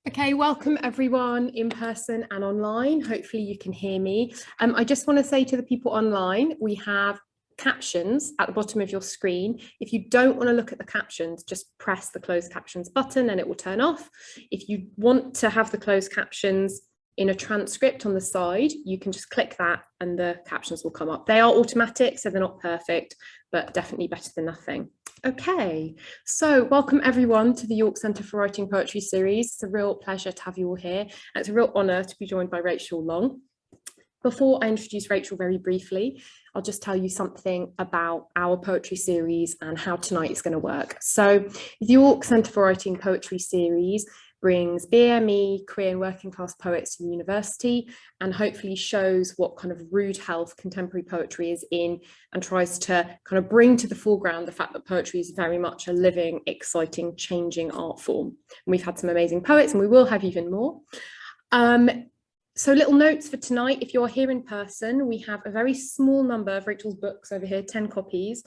Okay, welcome everyone in person and online. Hopefully you can hear me. I just want to say to the people online, we have captions at the bottom of your screen. If you don't want to look at the captions, just press the closed captions button and it will turn off. If you want to have the closed captions in a transcript on the side, you can just click that and the captions will come up. They are automatic, so they're not perfect, but definitely better than nothing. Okay, so welcome everyone to the York Centre for Writing Poetry series. It's a real pleasure to have you all here, and it's a real honour to be joined by Rachel Long. Before I introduce Rachel very briefly, I'll just tell you something about our poetry series and how tonight is going to work. So the York Centre for Writing Poetry series brings BAME, queer and working class poets to the university, and hopefully shows what kind of rude health contemporary poetry is in, and tries to kind of bring to the foreground the fact that poetry is very much a living, exciting, changing art form. And we've had some amazing poets and we will have even more. So little notes for tonight: if you're here in person, we have a very small number of Rachel's books over here, 10 copies,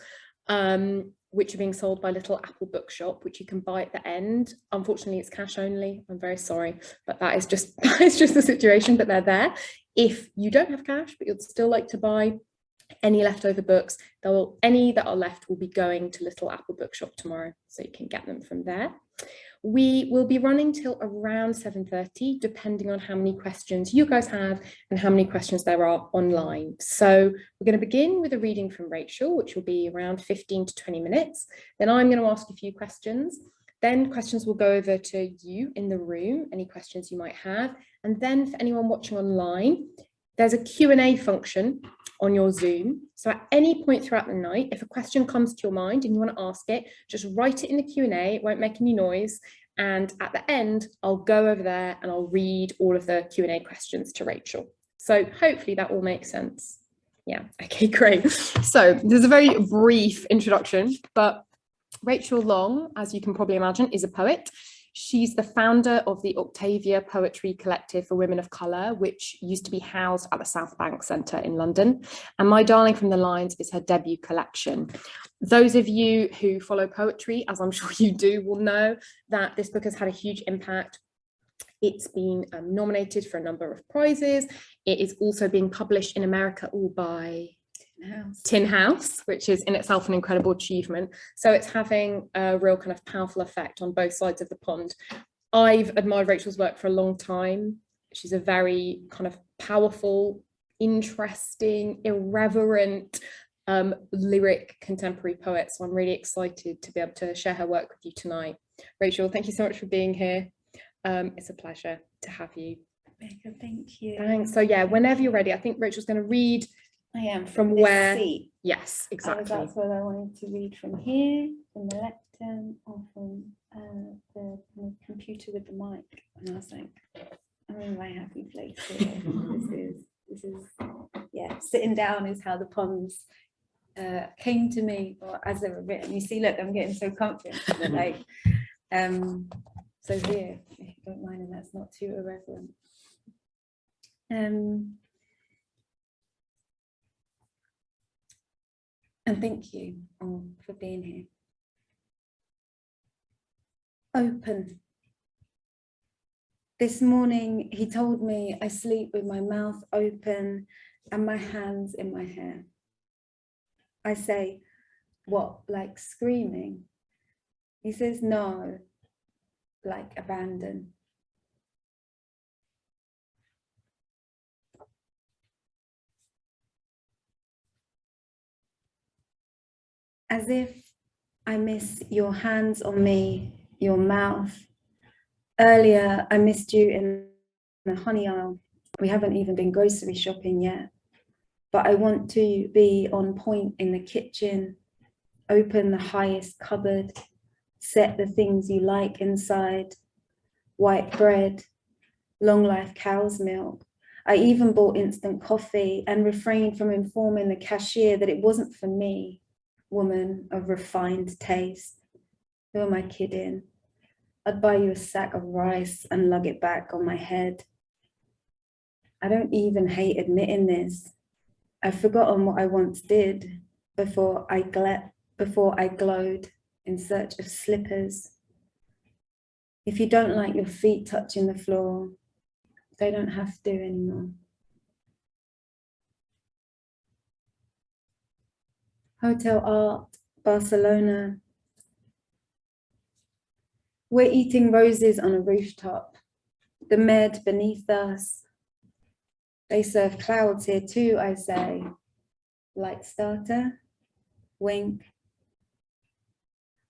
which are being sold by Little Apple Bookshop, which you can buy at the end. Unfortunately, it's cash only. I'm very sorry, but that is just the situation, but they're there. If you don't have cash, but you'd still like to buy any leftover books, any that are left will be going to Little Apple Bookshop tomorrow, so you can get them from there. We will be running till around 7:30, depending on how many questions you guys have and how many questions there are online. So we're going to begin with a reading from Rachel, which will be around 15 to 20 minutes. Then I'm going to ask a few questions. Then questions will go over to you in the room, any questions you might have. And then for anyone watching online, there's a Q&A function on your Zoom. So at any point throughout the night, if a question comes to your mind and you want to ask it, just write it in the Q&A. It won't make any noise. And at the end, I'll go over there and I'll read all of the Q&A questions to Rachel. So hopefully that all makes sense. Yeah, okay, great. So there's a very brief introduction, but Rachel Long, as you can probably imagine, is a poet. She's the founder of the Octavia Poetry Collective for Women of Colour, which used to be housed at the Southbank Centre in London. And My Darling from the Lines is her debut collection. Those of you who follow poetry, as I'm sure you do, will know that this book has had a huge impact. It's been nominated for a number of prizes. It is also being published in America all by Tin House, which is in itself an incredible achievement. So it's having a real kind of powerful effect on both sides of the pond. I've admired Rachel's work for a long time. She's a very kind of powerful, interesting, irreverent, lyric contemporary poet. So I'm really excited to be able to share her work with you tonight. Rachel, thank you so much for being here. It's a pleasure to have you. Becca, thank you. Thanks. So yeah, whenever you're ready, I think Rachel's going to read. I am from where seat. Yes, exactly. That's what I wanted to read from here, from the lectern, or from the computer with the mic. And I was like, I'm in my happy place here. This is yeah, sitting down is how the poems came to me, or as they were written. You see, look, I'm getting so comfy. Like, so here, if you don't mind, and that's not too irreverent. And thank you all for being here. Open. This morning, he told me I sleep with my mouth open and my hands in my hair. I say, what, like screaming? He says, no, like abandon. As if I miss your hands on me, your mouth. Earlier, I missed you in the honey aisle. We haven't even been grocery shopping yet, but I want to be on point in the kitchen, open the highest cupboard, set the things you like inside, white bread, long life cow's milk. I even bought instant coffee and refrained from informing the cashier that it wasn't for me. Woman of refined taste. Who am I kidding? I'd buy you a sack of rice and lug it back on my head. I don't even hate admitting this. I've forgotten what I once did before I glowed in search of slippers. If you don't like your feet touching the floor, they don't have to anymore. Hotel Art, Barcelona. We're eating roses on a rooftop. The Med beneath us. They serve clouds here too, I say. Light starter, wink.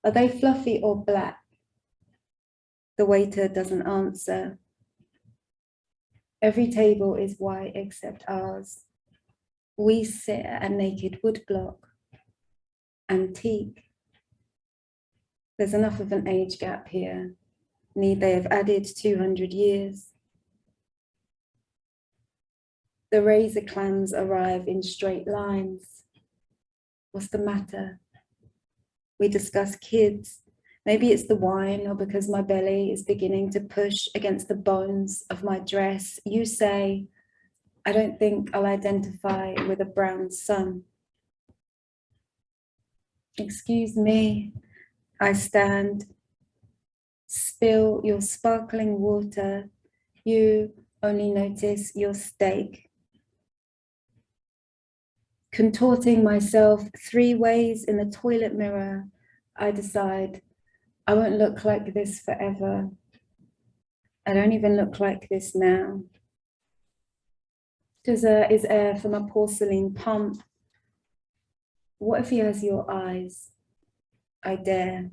Are they fluffy or black? The waiter doesn't answer. Every table is white except ours. We sit at a naked woodblock. Antique. There's enough of an age gap here. Need they have added 200 years? The razor clams arrive in straight lines. What's the matter? We discuss kids. Maybe it's the wine or because my belly is beginning to push against the bones of my dress. You say, I don't think I'll identify with a brown sun. Excuse me, I stand. Spill your sparkling water. You only notice your steak. Contorting myself 3 ways in the toilet mirror, I decide I won't look like this forever. I don't even look like this now. Dessert is air from a porcelain pump. What if he has your eyes? I dare,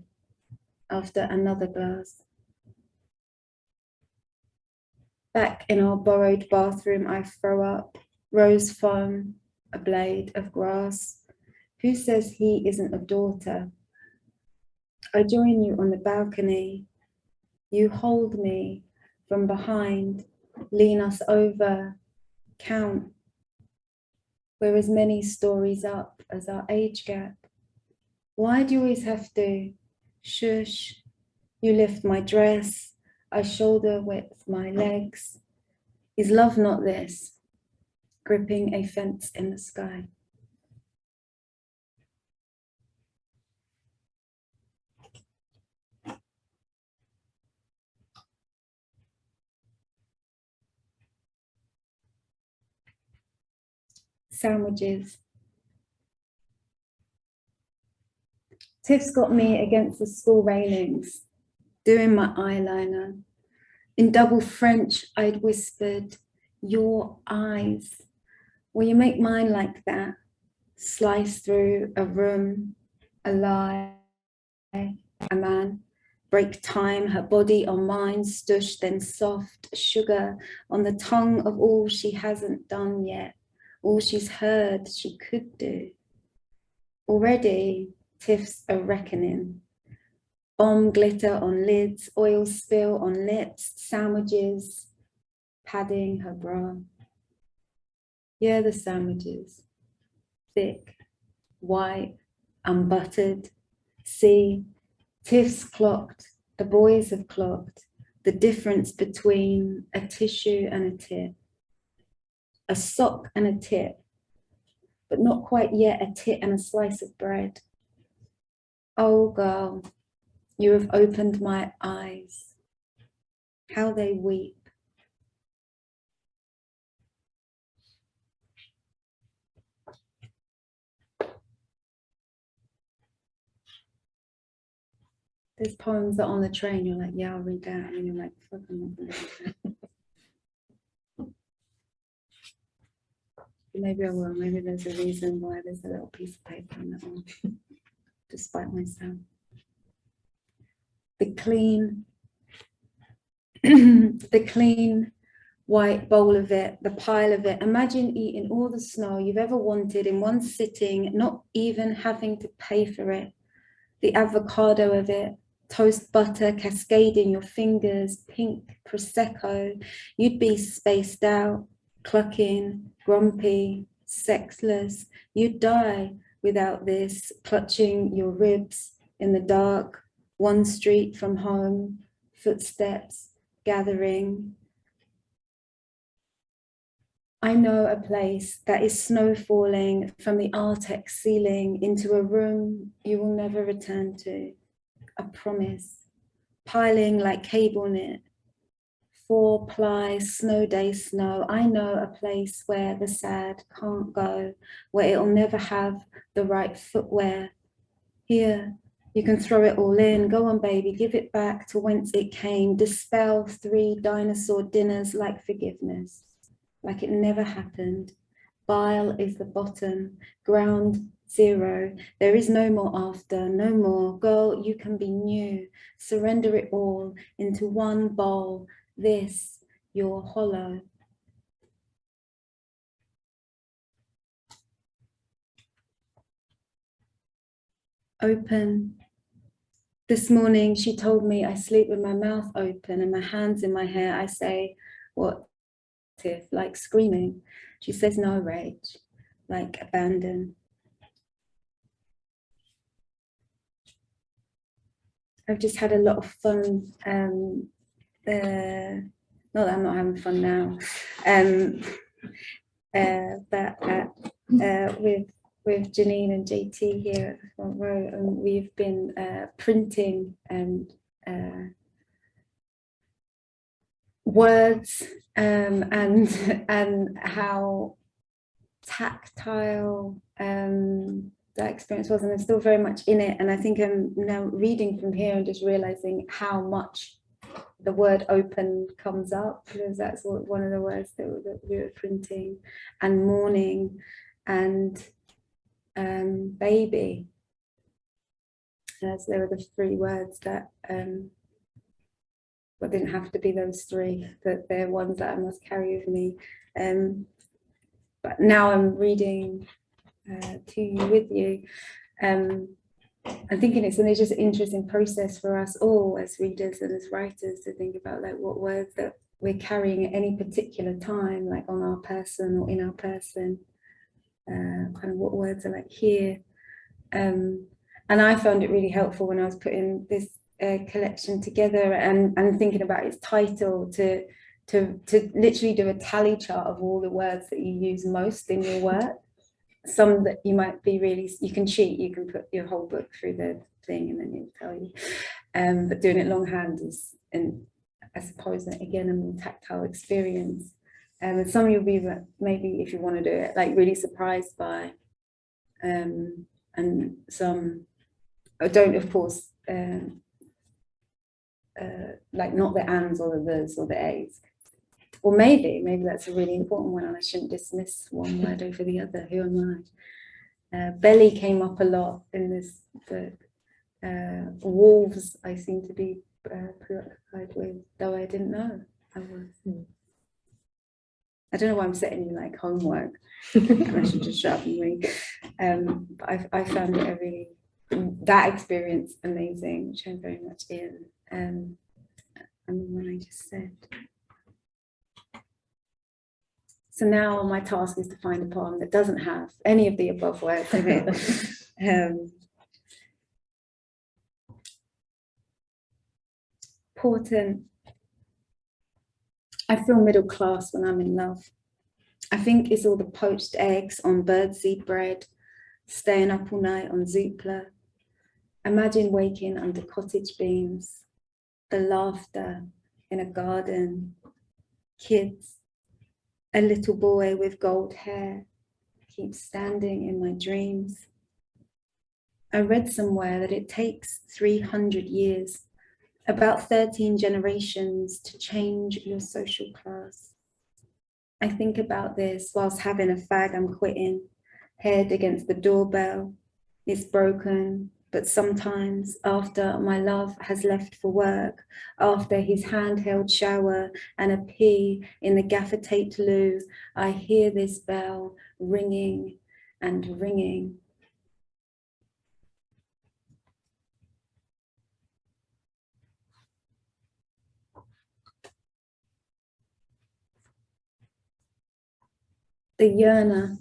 after another glass. Back in our borrowed bathroom, I throw up rose foam, a blade of grass. Who says he isn't a daughter? I join you on the balcony. You hold me from behind, lean us over, count. We're as many stories up as our age gap. Why do you always have to? Shush. You lift my dress. I shoulder width my legs. Is love not this? Gripping a fence in the sky. Sandwiches. Tiff's got me against the school railings, doing my eyeliner. In double French, I'd whispered, your eyes. Will you make mine like that? Slice through a room, a lie, a man. Break time, her body on mine, stush, then soft, sugar on the tongue of all she hasn't done yet, all she's heard she could do. Already, Tiff's a reckoning. Bomb glitter on lids, oil spill on lips, sandwiches, padding her bra. Yeah, the sandwiches, thick, white, unbuttered. See, Tiff's clocked, the boys have clocked, the difference between a tissue and a tip, a sock and a tip, but not quite yet a tit and a slice of bread. Oh girl, you have opened my eyes, how they weep. There's poems that are on the train, you're like, yeah, I'll read that, and you're like, fuck, I'm not gonna read that. Maybe I will, maybe there's a reason why there's a little piece of paper on that one, despite myself. The clean, the clean white bowl of it, the pile of it. Imagine eating all the snow you've ever wanted in one sitting, not even having to pay for it. The avocado of it, toast butter cascading your fingers, pink Prosecco. You'd be spaced out, clucking, grumpy, sexless. You'd die without this, clutching your ribs in the dark, one street from home, footsteps gathering. I know a place that is snow falling from the Artex ceiling into a room you will never return to. A promise, piling like cable knit. 4-ply, snow day snow. I know a place where the sad can't go, where it'll never have the right footwear. Here, you can throw it all in. Go on, baby, give it back to whence it came. Dispel 3 dinosaur dinners like forgiveness, like it never happened. Bile is the bottom, ground 0. There is no more after, no more. Girl, you can be new. Surrender it all into one bowl. This, your hollow. Open. This morning, she told me I sleep with my mouth open and my hands in my hair. I say, what if, like screaming? She says, no, rage, like abandon. I've just had a lot of fun. Not that I'm not having fun now, but with Janine and JT here at the front row, and we've been printing words and how tactile that experience was, and I'm still very much in it. And I think I'm now reading from here and just realizing how much the word open comes up, because that's one of the words that we were printing, and morning and baby. So there were the 3 words that but didn't have to be those 3, but they're ones that I must carry with me. But now I'm reading to you, with you. I'm thinking it's just an interesting process for us all as readers and as writers to think about like what words that we're carrying at any particular time, like on our person or in our person, kind of what words are like here. And I found it really helpful when I was putting this collection together and thinking about its title to literally do a tally chart of all the words that you use most in your work. Some that you might be really, you can cheat, you can put your whole book through the thing and then it'll tell you. But doing it longhand is, and I suppose that again, a more tactile experience. And some you'll be maybe, if you want to do it, like really surprised by, and some I don't, of course, like not the ands or the thes or the a's. Or maybe that's a really important one, and I shouldn't dismiss one word over the other. Who am I? Belly came up a lot in this book. Wolves, I seem to be preoccupied with, though I didn't know I was. I don't know why I'm setting you like homework. I should just shut up and read. But I found it a really, that experience amazing, which I'm very much in. And the one I just said. So now my task is to find a poem that doesn't have any of the above words in it. Important. I feel middle class when I'm in love. I think it's all the poached eggs on birdseed bread, staying up all night on Zoopla. Imagine waking under cottage beams, the laughter in a garden, kids. A little boy with gold hair keeps standing in my dreams. I read somewhere that it takes 300 years, about 13 generations, to change your social class. I think about this whilst having a fag I'm quitting, head against the doorbell. It's broken, but sometimes after my love has left for work, after his handheld shower and a pee in the gaffer taped loo, I hear this bell ringing and ringing. The yearner.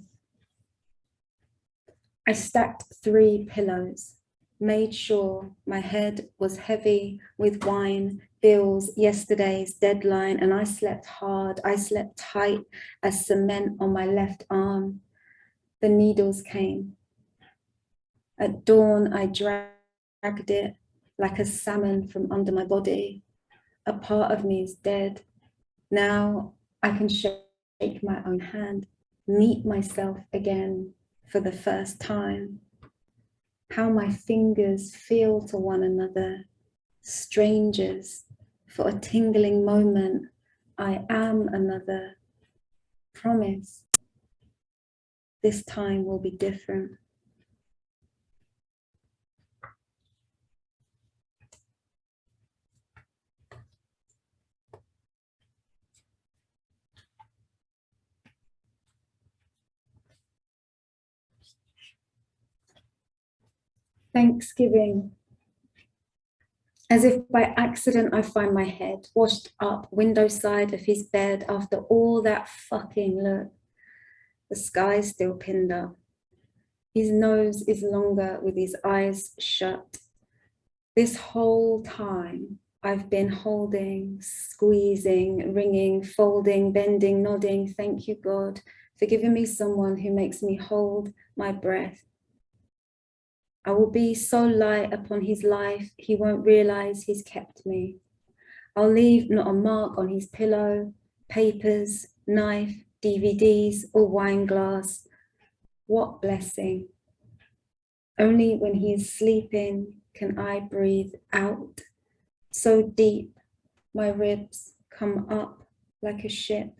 I stacked 3 pillows, made sure my head was heavy with wine, bills, yesterday's deadline, and I slept hard. I slept tight as cement on my left arm. The needles came. At dawn, I dragged it, like a salmon from under my body. A part of me is dead. Now I can shake my own hand, meet myself again for the first time. How my fingers feel to one another, strangers. For a tingling moment, I am another. Promise, this time will be different. Thanksgiving. As if by accident I find my head washed up window side of his bed after all that fucking look. The sky's still pinned up. His nose is longer with his eyes shut. This whole time I've been holding, squeezing, wringing, folding, bending, nodding. Thank you, God, for giving me someone who makes me hold my breath. I will be so light upon his life, he won't realize he's kept me. I'll leave not a mark on his pillow, papers, knife, DVDs, or wine glass. What blessing. Only when he is sleeping can I breathe out. So deep, my ribs come up like a ship.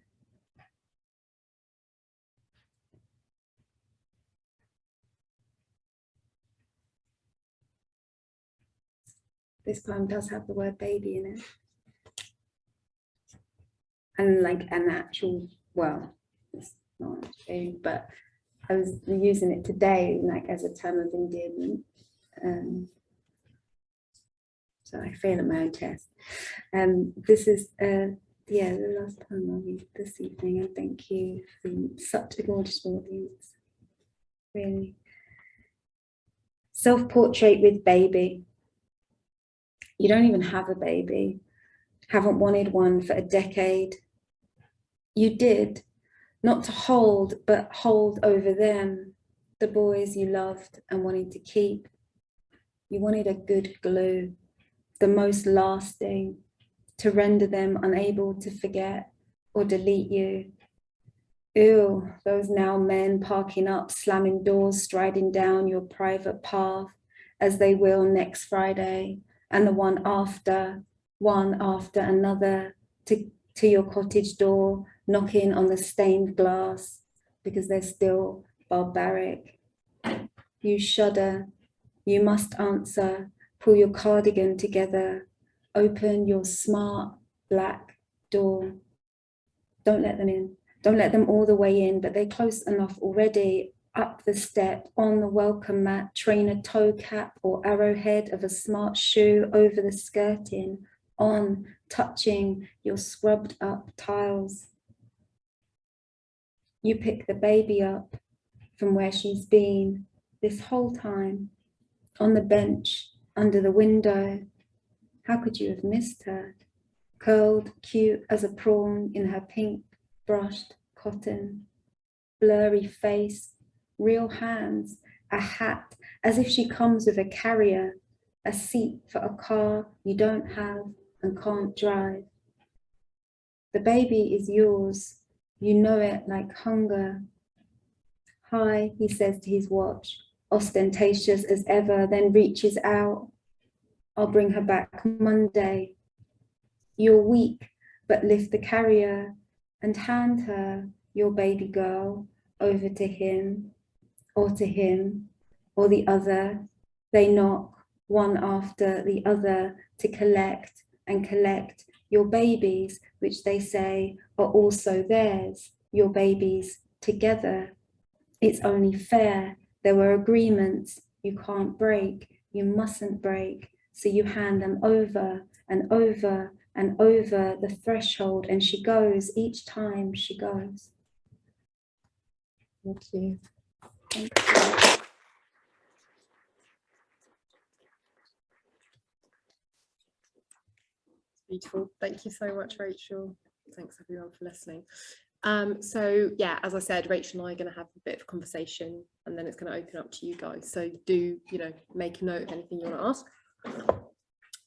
This poem does have the word baby in it. And like an actual, well, it's not baby, but I was using it today like as a term of endearment. So I fail at my own test. This is, yeah, the last poem I'll read this evening, and thank you for such a gorgeous audience, really. Self-portrait with baby. You don't even have a baby, haven't wanted one for a decade. You did, not to hold, but hold over them, the boys you loved and wanted to keep. You wanted a good glue, the most lasting, to render them unable to forget or delete you. Ew, those now men parking up, slamming doors, striding down your private path, as they will next Friday, and the one after another, to your cottage door, knocking on the stained glass, because they're still barbaric. You shudder, you must answer, pull your cardigan together, open your smart black door. Don't let them in. Don't let them all the way in, but they're close enough already. Up the step, on the welcome mat, trainer toe cap or arrowhead of a smart shoe over the skirting, on, touching your scrubbed up tiles. You pick the baby up from where she's been this whole time, on the bench, under the window. How could you have missed her? Curled, cute as a prawn in her pink brushed cotton, blurry face, real hands, a hat, as if she comes with a carrier, a seat for a car you don't have and can't drive. The baby is yours, you know it like hunger. Hi, he says to his watch, ostentatious as ever, then reaches out. I'll bring her back Monday. You're weak, but lift the carrier and hand her, your baby girl, over to him, or the other. They knock, one after the other, to collect and collect your babies, which they say are also theirs, your babies together. It's only fair. There were agreements you can't break, you mustn't break. So you hand them over and over and over the threshold, and she goes each time she goes. Thank you. Thank you. Beautiful. Thank you so much, Rachel. Thanks everyone for listening. So yeah, as I said, Rachel and I are going to have a bit of a conversation, and then it's going to open up to you guys. So do, make a note of anything you want to ask.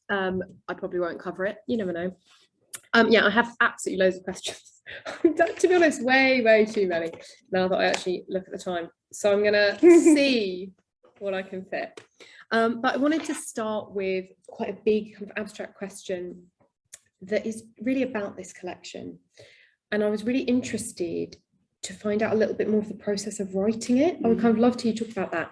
I probably won't cover it, you never know. Yeah, I have absolutely loads of questions. To be honest, way too many now that I actually look at the time, so I'm gonna see what I can fit. But I wanted to start with quite a big kind of abstract question that is really about this collection, and I was really interested to find out a little bit more of the process of writing it. I would kind of love to hear you talk about that.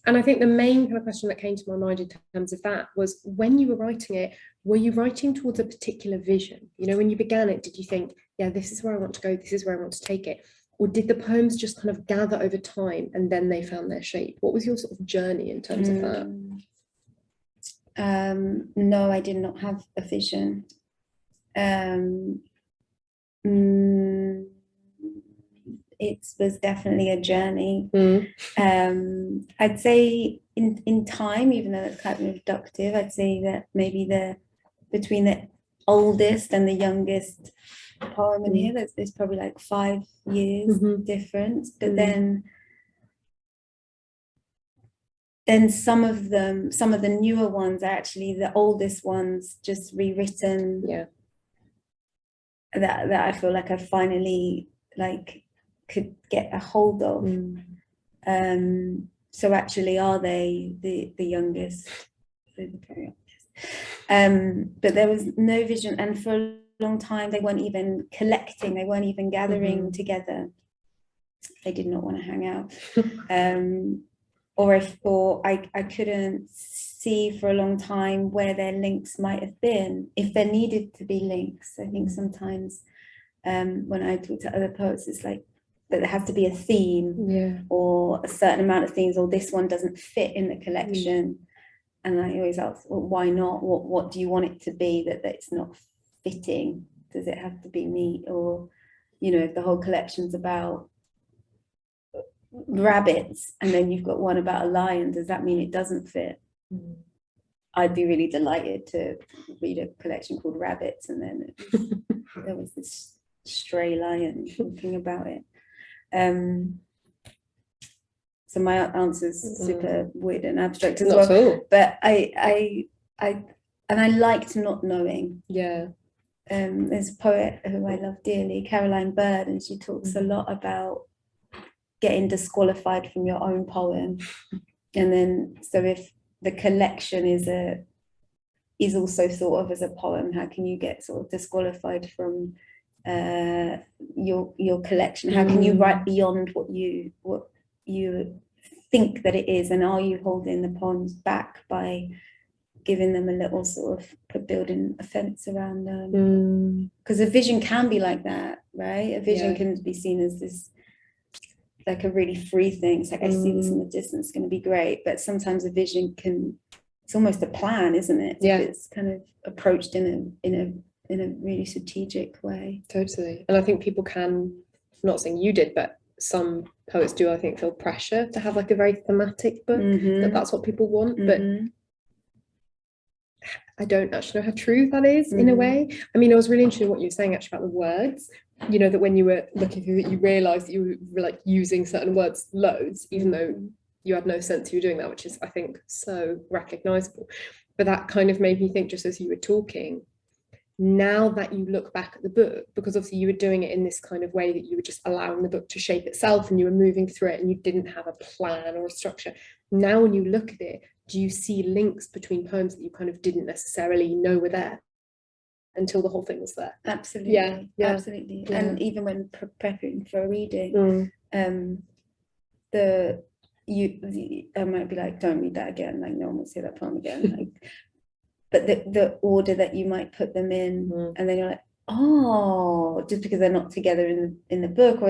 And I think the main kind of question that came to my mind in terms of that was, when you were writing it, were you writing towards a particular vision? You know, when you began it, did you think, yeah, this is where I want to go, this is where I want to take it? Or did the poems just kind of gather over time and then they found their shape? What was your sort of journey in terms of that? No, I did not have a vision. It was definitely a journey. I'd say in time, even though it's kind of reductive, I'd say that maybe between the oldest and the youngest poem in here, there's probably like 5 years difference. But then some of the newer ones are actually the oldest ones, just rewritten. Yeah. That I feel like I finally could get a hold of. So actually, are they the youngest? But there was no vision, and for a long time they weren't even collecting, they weren't even gathering together. They did not want to hang out. Or I couldn't see for a long time where their links might have been, if there needed to be links. I think sometimes when I talk to other poets, it's like that there has to be a theme, or a certain amount of themes, or this one doesn't fit in the collection. And I always ask, well, why not? What do you want it to be that it's not fitting? Does it have to be neat? Or, you know, if the whole collection's about rabbits and then you've got one about a lion, does that mean it doesn't fit? I'd be really delighted to read a collection called Rabbits, and then there was this stray lion talking about it. So my answer is super weird and abstract as not well. All. But I liked not knowing. Yeah. There's a poet who I love dearly, Caroline Bird, and she talks a lot about getting disqualified from your own poem. And then, so if the collection is also thought of as a poem, how can you get sort of disqualified from your collection? How can you write beyond what you think that it is? And are you holding the poems back by giving them a little sort of building a fence around them? Because a vision can be like that, right? A vision can be seen as this, like a really free thing. It's like, I see this in the distance, it's going to be great. But sometimes a vision it's almost a plan, isn't it? Yeah. It's kind of approached in a really strategic way. Totally. And I think people can, I'm not saying you did, but some poets do, I think, feel pressure to have like a very thematic book, that's what people want. But I don't actually know how true that is in a way. I mean, I was really interested in what you were saying actually about the words, you know, that when you were looking through it, you realized that you were like using certain words loads, even though you had no sense you were doing that, which is, I think, so recognizable. But that kind of made me think, just as you were talking, now that you look back at the book, because obviously you were doing it in this kind of way that you were just allowing the book to shape itself and you were moving through it and you didn't have a plan or a structure. Now when you look at it, do you see links between poems that you kind of didn't necessarily know were there until the whole thing was there? Absolutely. Absolutely. Yeah. And even when preparing for a reading, I might be like, don't read that again, like no one will say that poem again. Like, but the order that you might put them in, and then you're like, oh, just because they're not together in the book, or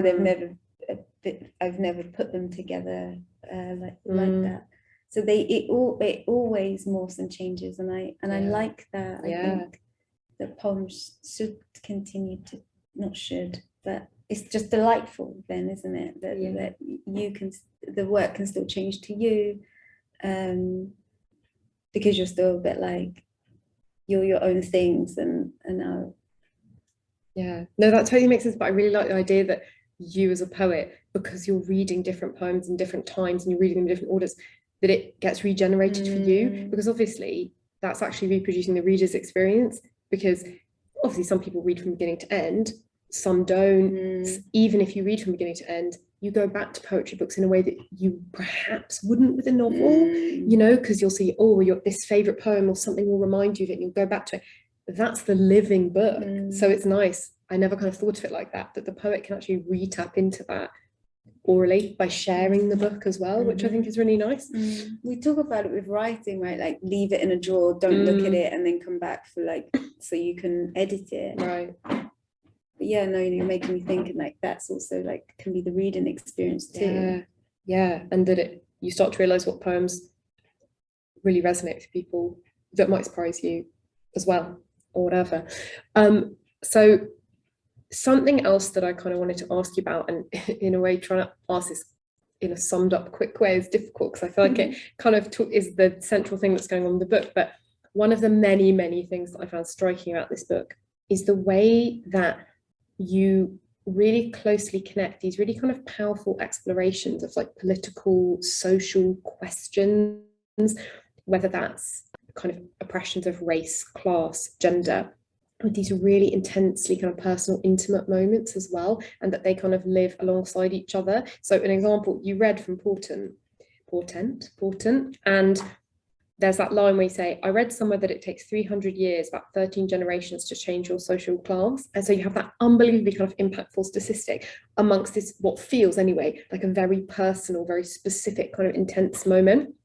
I've never put them together like that. So it always morphs and changes, and I like that. I think that poems should continue to, not should, but it's just delightful then, isn't it? That you can, the work can still change to you, because you're still a bit like, you're your own things, and no, that totally makes sense. But I really like the idea that you as a poet, because you're reading different poems in different times and you're reading them in different orders, that it gets regenerated for you. Because obviously that's actually reproducing the reader's experience, because obviously some people read from beginning to end, some don't. Even if you read from beginning to end, you go back to poetry books in a way that you perhaps wouldn't with a novel, you know, because you'll see, oh, this favorite poem or something will remind you of it, and you'll go back to it. That's the living book. So it's nice. I never kind of thought of it like that the poet can actually re-tap into that orally by sharing the book as well, which I think is really nice. We talk about it with writing, right? Like leave it in a drawer, don't look at it, and then come back for like, so you can edit it. Right. But yeah, no, you're making me think, and like that's also like can be the reading experience too. Yeah, and that you start to realize what poems really resonate with people that might surprise you as well, or whatever. So something else that I kind of wanted to ask you about, and in a way trying to ask this in a summed up quick way is difficult, because I feel like it kind of is the central thing that's going on in the book. But one of the many, many things that I found striking about this book is the way that you really closely connect these really kind of powerful explorations of like political, social questions, whether that's kind of oppressions of race, class, gender, with these really intensely kind of personal, intimate moments as well, and that they kind of live alongside each other. So an example, you read from Portent, and there's that line where you say, I read somewhere that it takes 300 years, about 13 generations to change your social class. And so you have that unbelievably kind of impactful statistic amongst this, what feels anyway, like a very personal, very specific kind of intense moment.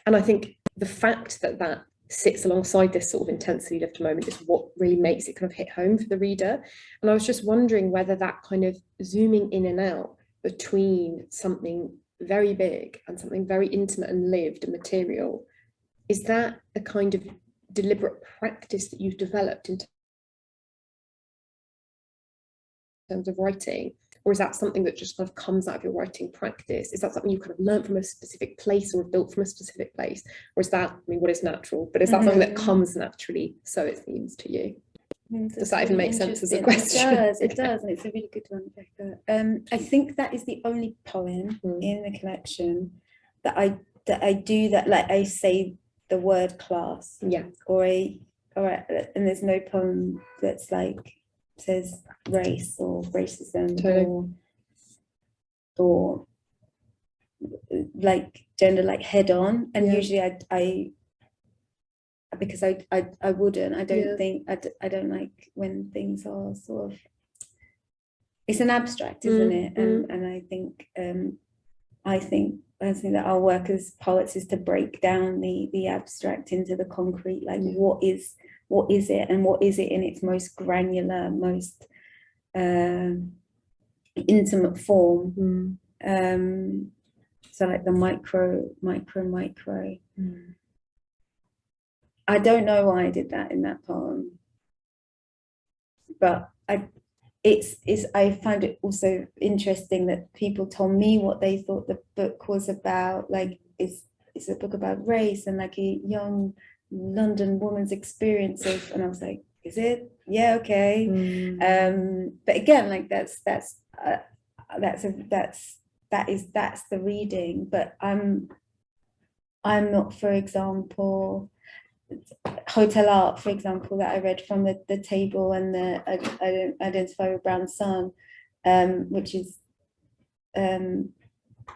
And I think the fact that that sits alongside this sort of intensely lived moment is what really makes it kind of hit home for the reader. And I was just wondering whether that kind of zooming in and out between something very big and something very intimate and lived and material, is that a kind of deliberate practice that you've developed in terms of writing, or is that something that just kind of comes out of your writing practice? Is that something you kind of learned from a specific place or built from a specific place, or is that, I mean, what is natural, but is that something that comes naturally, so it seems to you? Does that even make sense as a question? It does, and it's a really good one, Becca. I think that is the only poem in the collection that I do that, like I say the word class, or and there's no poem that's like says race or racism or like gender, like head on. And usually I because I wouldn't, I don't think, I don't like when things are sort of, it's an abstract, isn't it? And I think that our work as poets is to break down the abstract into the concrete, like what is it, and what is it in its most granular, most intimate form. So like the micro. I don't know why I did that in that poem, but I find it also interesting that people told me what they thought the book was about. Like it's a book about race and like a young London woman's experience of, and I was like, is it? Yeah, okay. But again, like that's the reading. But I'm not, for example, Hotel Art, for example, that I read from the table, and I don't identify with brown sun, which is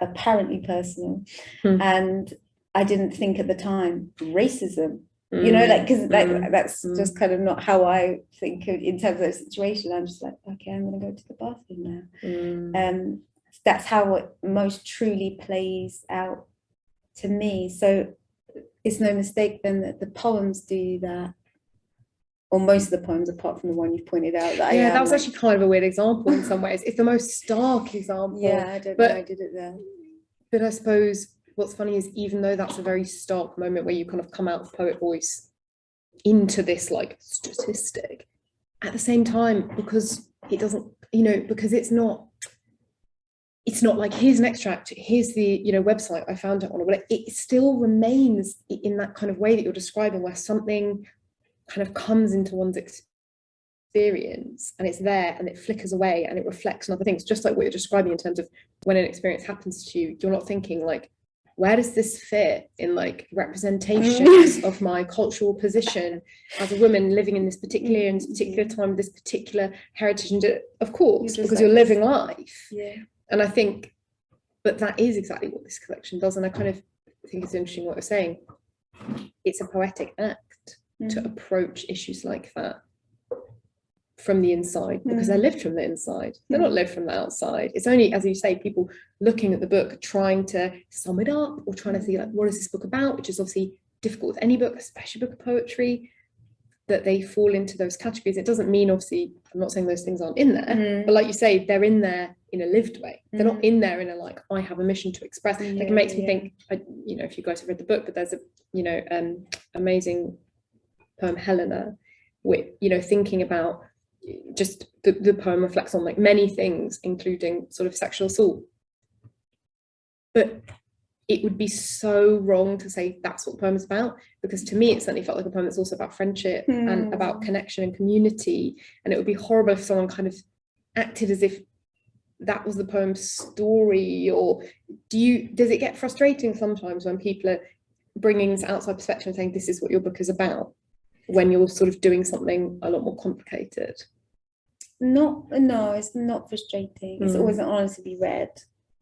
apparently personal, and I didn't think at the time racism, you know, like, because that's just kind of not how I think in terms of those situations. I'm just like, okay, I'm gonna go to the bathroom now. That's how it most truly plays out to me. So it's no mistake then that the poems do that, or most of the poems, apart from the one you pointed out. That was actually kind of a weird example in some ways. It's the most stark example. Yeah, I don't know, I did it there. But I suppose what's funny is, even though that's a very stark moment where you kind of come out of poet voice into this like statistic, at the same time, because it doesn't, you know, because it's not like, here's an extract, here's the, you know, website I found it on, or it still remains in that kind of way that you're describing, where something kind of comes into one's experience and it's there and it flickers away and it reflects on other things, just like what you're describing in terms of when an experience happens to you, you're not thinking like, where does this fit in like representations of my cultural position as a woman living in this particular time, this particular heritage? And of course, because you're living life. Yeah. And I think, but that is exactly what this collection does. And I kind of think it's interesting what you're saying. It's a poetic act to approach issues like that from the inside, because they're lived from the inside. They're not lived from the outside. It's only, as you say, people looking at the book, trying to sum it up or trying to see like, what is this book about, which is obviously difficult with any book, especially a book of poetry, that they fall into those categories. It doesn't mean, obviously, I'm not saying those things aren't in there, but like you say, they're in there in a lived way. They're not in there in a like, I have a mission to express. Like it makes me think, you know, if you guys have read the book, but there's a, you know, amazing poem, Helena, with, you know, thinking about just the poem reflects on like many things, including sort of sexual assault. But it would be so wrong to say that's what the poem is about, because to me it certainly felt like a poem that's also about friendship and about connection and community. And it would be horrible if someone kind of acted as if that was the poem's story. Or does it get frustrating sometimes when people are bringing this outside perspective and saying this is what your book is about, when you're sort of doing something a lot more complicated? No, it's not frustrating. It's always an honor to be read,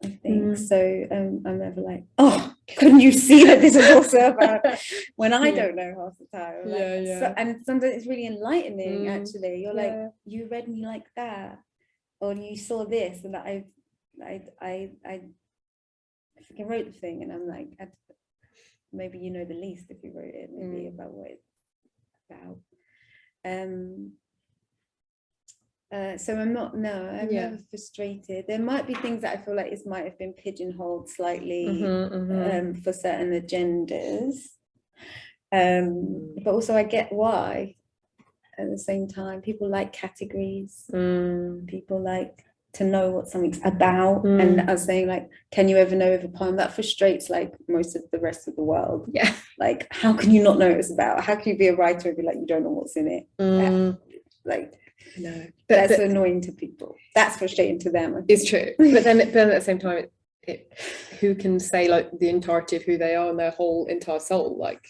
I think. So I'm never like, oh, couldn't you see that this is also about, when I don't know half the time. Like, so, and sometimes it's really enlightening, actually. You're like, you read me like that, or you saw this, and that I freaking wrote the thing, and I'm like, maybe you know the least if you wrote it, maybe about what it's about. So I'm never frustrated. There might be things that I feel like it might have been pigeonholed slightly for certain agendas, but also I get why. At the same time, people like categories. People like to know what something's about. And I was saying, like, can you ever know of a poem that frustrates like most of the rest of the world? Yeah. Like, how can you not know what it's about? How can you be a writer and be like, you don't know what's in it? Like, no, that's annoying to people. That's frustrating to them. It's true. But then at the same time, who can say like the entirety of who they are and their whole entire soul? Like,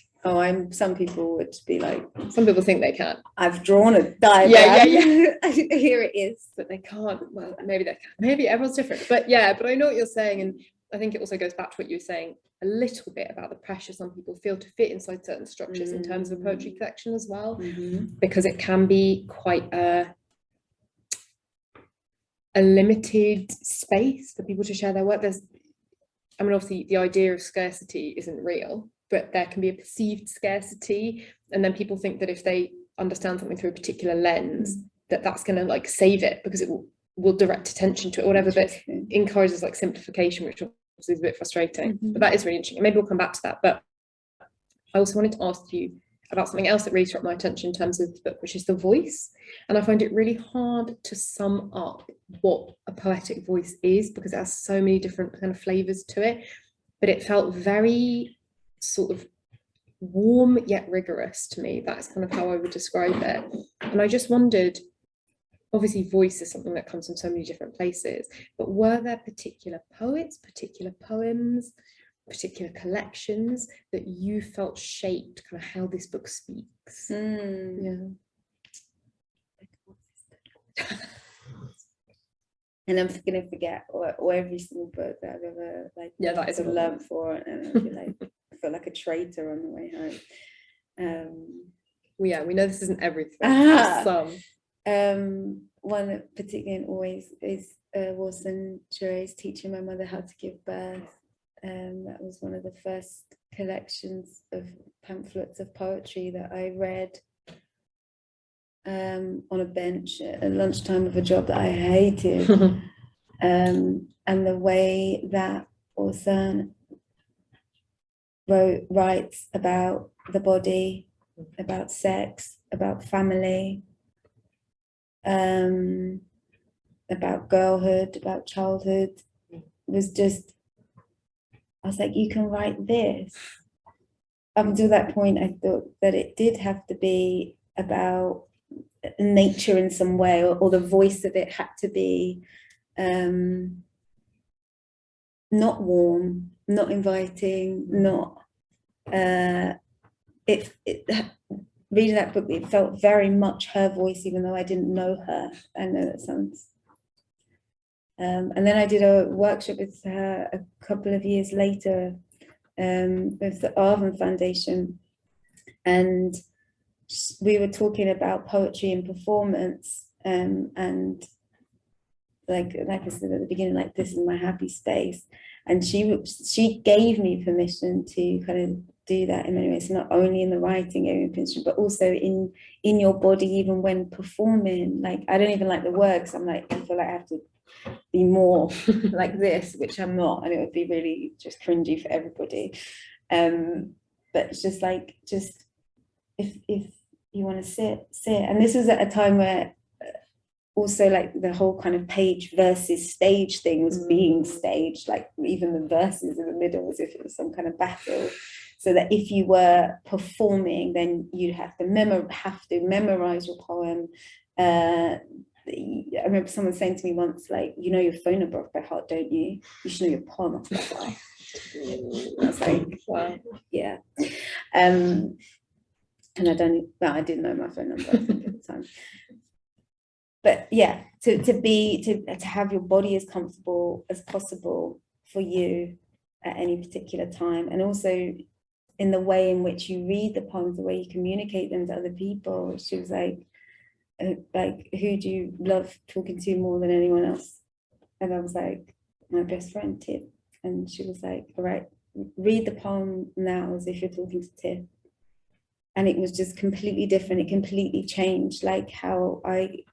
some people would be like, some people think they can. I've drawn a diagram. Here it is. But they can't. Well, maybe they can. Maybe everyone's different. But I know what you're saying, and I think it also goes back to what you were saying a little bit about the pressure some people feel to fit inside certain structures in terms of a poetry collection as well, because it can be quite a limited space for people to share their work. Obviously the idea of scarcity isn't real, but there can be a perceived scarcity, and then people think that if they understand something through a particular lens, that's going to like save it because it will direct attention to it or whatever, but encourages like simplification, which is a bit frustrating. But that is really interesting, and maybe we'll come back to that. But I also wanted to ask you about something else that really struck my attention in terms of the book, which is the voice. And I find it really hard to sum up what a poetic voice is, because it has so many different kind of flavors to it. But it felt very sort of warm yet rigorous to me. That's kind of how I would describe it. And I just wondered, obviously voice is something that comes from so many different places, but were there particular poets, particular poems, particular collections that you felt shaped kind of how this book speaks? And I'm gonna forget or every single book that I've ever that is learned for, and I'll be like, I feel like a traitor on the way home. We know this isn't everything. Some. One that particularly always is was in Therese teaching my mother how to give birth. That was one of the first collections of pamphlets of poetry that I read on a bench at lunchtime of a job that I hated. And the way that author writes about the body, about sex, about family, about girlhood, about childhood, was just, I was like, you can write this. Up until that point, I thought that it did have to be about nature in some way, or the voice of it had to be not warm, not inviting, not reading that book, it felt very much her voice, even though I didn't know her. I know that sounds. And then I did a workshop with her a couple of years later with the Arvin Foundation, and we were talking about poetry and performance, and like I said at the beginning, like, this is my happy space, and she gave me permission to kind of do that in many ways, not only in the writing area, but also in your body, even when performing. Like, I don't even like the words. I'm like, I feel like I have to be more like this, which I'm not, and it would be really just cringy for everybody. But it's just like, just if you want to sit, and this was at a time where also, like, the whole kind of page versus stage thing was being staged, like even the verses in the middle, as if it was some kind of battle. So that if you were performing, then you'd have to memorize your poem. I remember someone saying to me once, like, you know your phonograph off by heart, don't you? You should know your poem off by heart. I was like, wow, yeah. And I didn't know my phone number, I think, at the time. But yeah, to have your body as comfortable as possible for you at any particular time, and also in the way in which you read the poems, the way you communicate them to other people. She was like, who do you love talking to more than anyone else? And I was like, my best friend, Tiff. And she was like, all right, read the poem now as if you're talking to Tiff. And it was just completely different. It completely changed, like, how I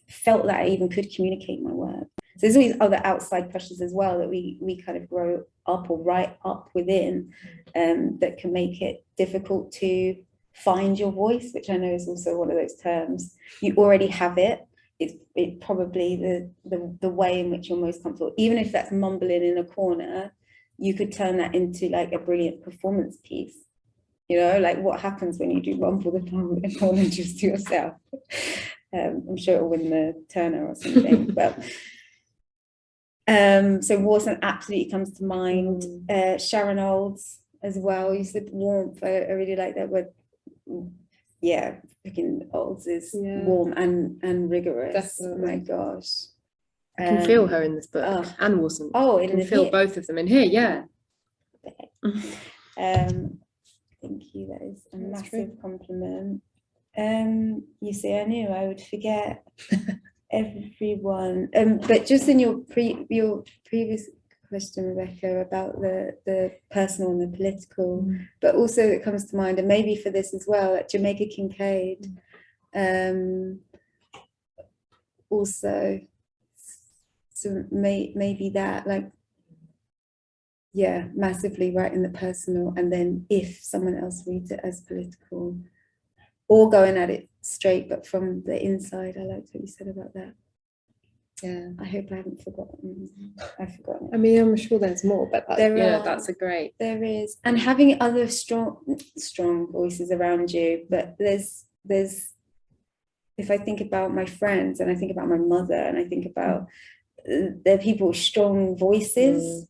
felt that I even could communicate my work. So there's always other outside pressures as well that we kind of grow up or write up within, that can make it difficult to find your voice, which I know is also one of those terms. You already have it. It's probably the way in which you're most comfortable. Even if that's mumbling in a corner, you could turn that into like a brilliant performance piece. You know, like, what happens when you do mumble the poem in a corner just to yourself? I'm sure it'll win the Turner or something. But so Warson absolutely comes to mind. Sharon Olds as well. You said warmth. I really like that word. Yeah, freaking Olds is warm and rigorous. Definitely. Oh my gosh. I can feel her in this book, and Warson. Oh, I can feel both of them in here. Yeah. Thank you. That is a massive compliment. You see, I knew I would forget everyone. But just in your previous question, Rebecca, about the personal and the political, but also it comes to mind, and maybe for this as well, at Jamaica Kincaid, also, so maybe that, like, yeah, massively right in the personal, and then if someone else reads it as political, or going at it straight but from the inside. I liked what you said about that. Yeah, I hope I haven't forgotten. I've forgotten it. I mean, I'm sure there's more, but that's a great. There is, and having other strong voices around you. But there's if I think about my friends, and I think about my mother, and I think about there are people with strong voices,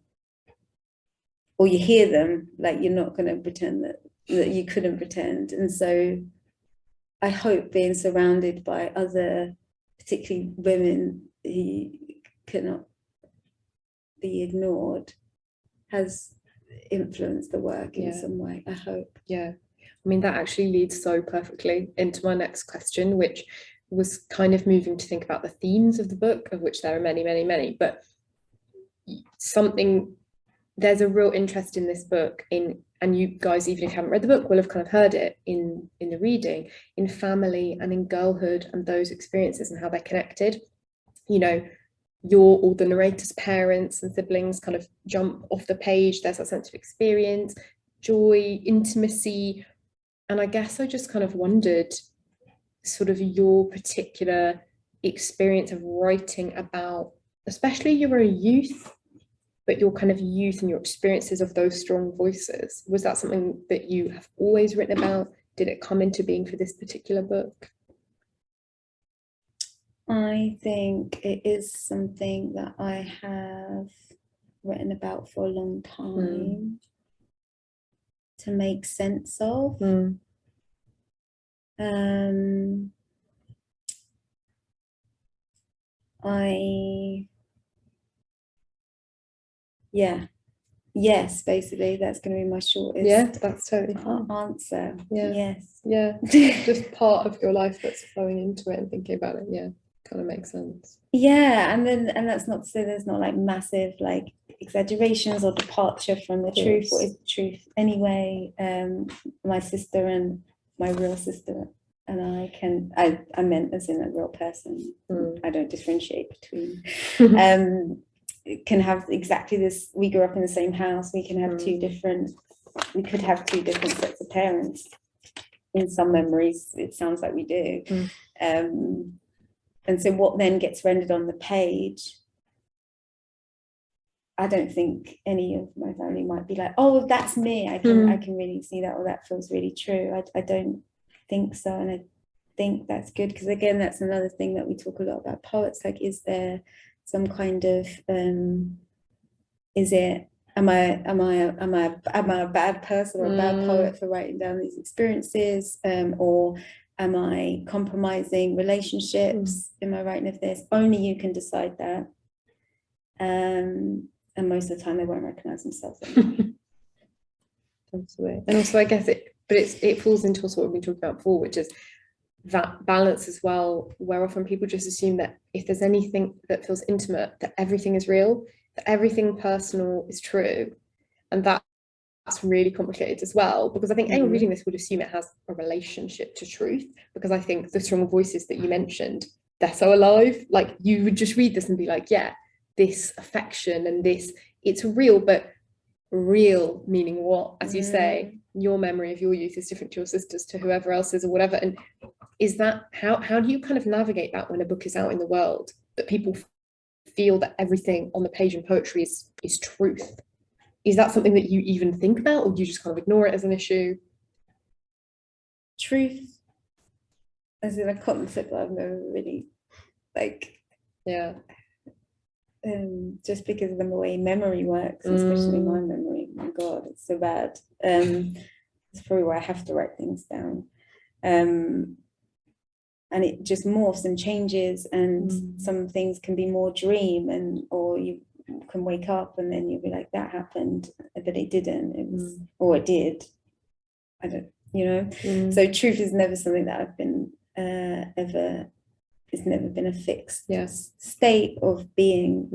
or you hear them, like, you're not going to pretend that you couldn't pretend. And so I hope being surrounded by other, particularly women who cannot be ignored, has influenced the work in some way, I hope. Yeah, I mean, that actually leads so perfectly into my next question, which was kind of moving to think about the themes of the book, of which there are many, many, many, but there's a real interest in this book and you guys, even if you haven't read the book, will have kind of heard it in the reading, in family and in girlhood and those experiences and how they're connected. You know, all the narrator's parents and siblings kind of jump off the page. There's that sense of experience, joy, intimacy. And I guess I just kind of wondered sort of your particular experience of writing about, especially your own youth, but your kind of youth and your experiences of those strong voices. Was that something that you have always written about? Did it come into being for this particular book? I think it is something that I have written about for a long time to make sense of. Yes, basically that's going to be my shortest. Yeah, that's totally fine. Answer. Yeah. Yes. Yeah. Just part of your life that's flowing into it and thinking about it. Yeah, kind of makes sense. Yeah, and that's not to say there's not like massive like exaggerations or departure from the truth. What is the truth anyway? My sister and my real sister and I meant as in a real person. I don't differentiate between can have exactly this. We grew up in the same house. We can have we could have two different sets of parents. In some memories, it sounds like we do. And so what then gets rendered on the page, I don't think any of my family might be like, oh, that's me. I can really see that, or that feels really true. I don't think so. And I think that's good, because again, that's another thing that we talk a lot about poets. Like, is there some kind of is it am I a bad person or a bad poet for writing down these experiences, or am I compromising relationships in my writing of this? Only you can decide that, and most of the time they won't recognize themselves anyway. Absolutely. And also I guess it falls into what we've been talking about before, which is that balance as well, where often people just assume that if there's anything that feels intimate, that everything is real, that everything personal is true. And that's really complicated as well, because I think anyone reading this would assume it has a relationship to truth, because I think the strong voices that you mentioned, they're so alive. Like, you would just read this and be like, yeah, this affection and this, it's real, but real meaning what? As you say, your memory of your youth is different to your sister's, to whoever else's, or whatever. And is that how do you kind of navigate that when a book is out in the world, that people feel that everything on the page in poetry is truth? Is that something that you even think about, or do you just kind of ignore it as an issue? Truth as in a concept that I've never really just because of the way memory works, especially my memory. My God, it's so bad. It's probably why I have to write things down. And it just morphs and changes, and some things can be more dream, or you can wake up and then you'll be like, that happened, but it didn't. It was, or it did. I don't, So truth is never something that I've been ever. It's never been a fixed state of being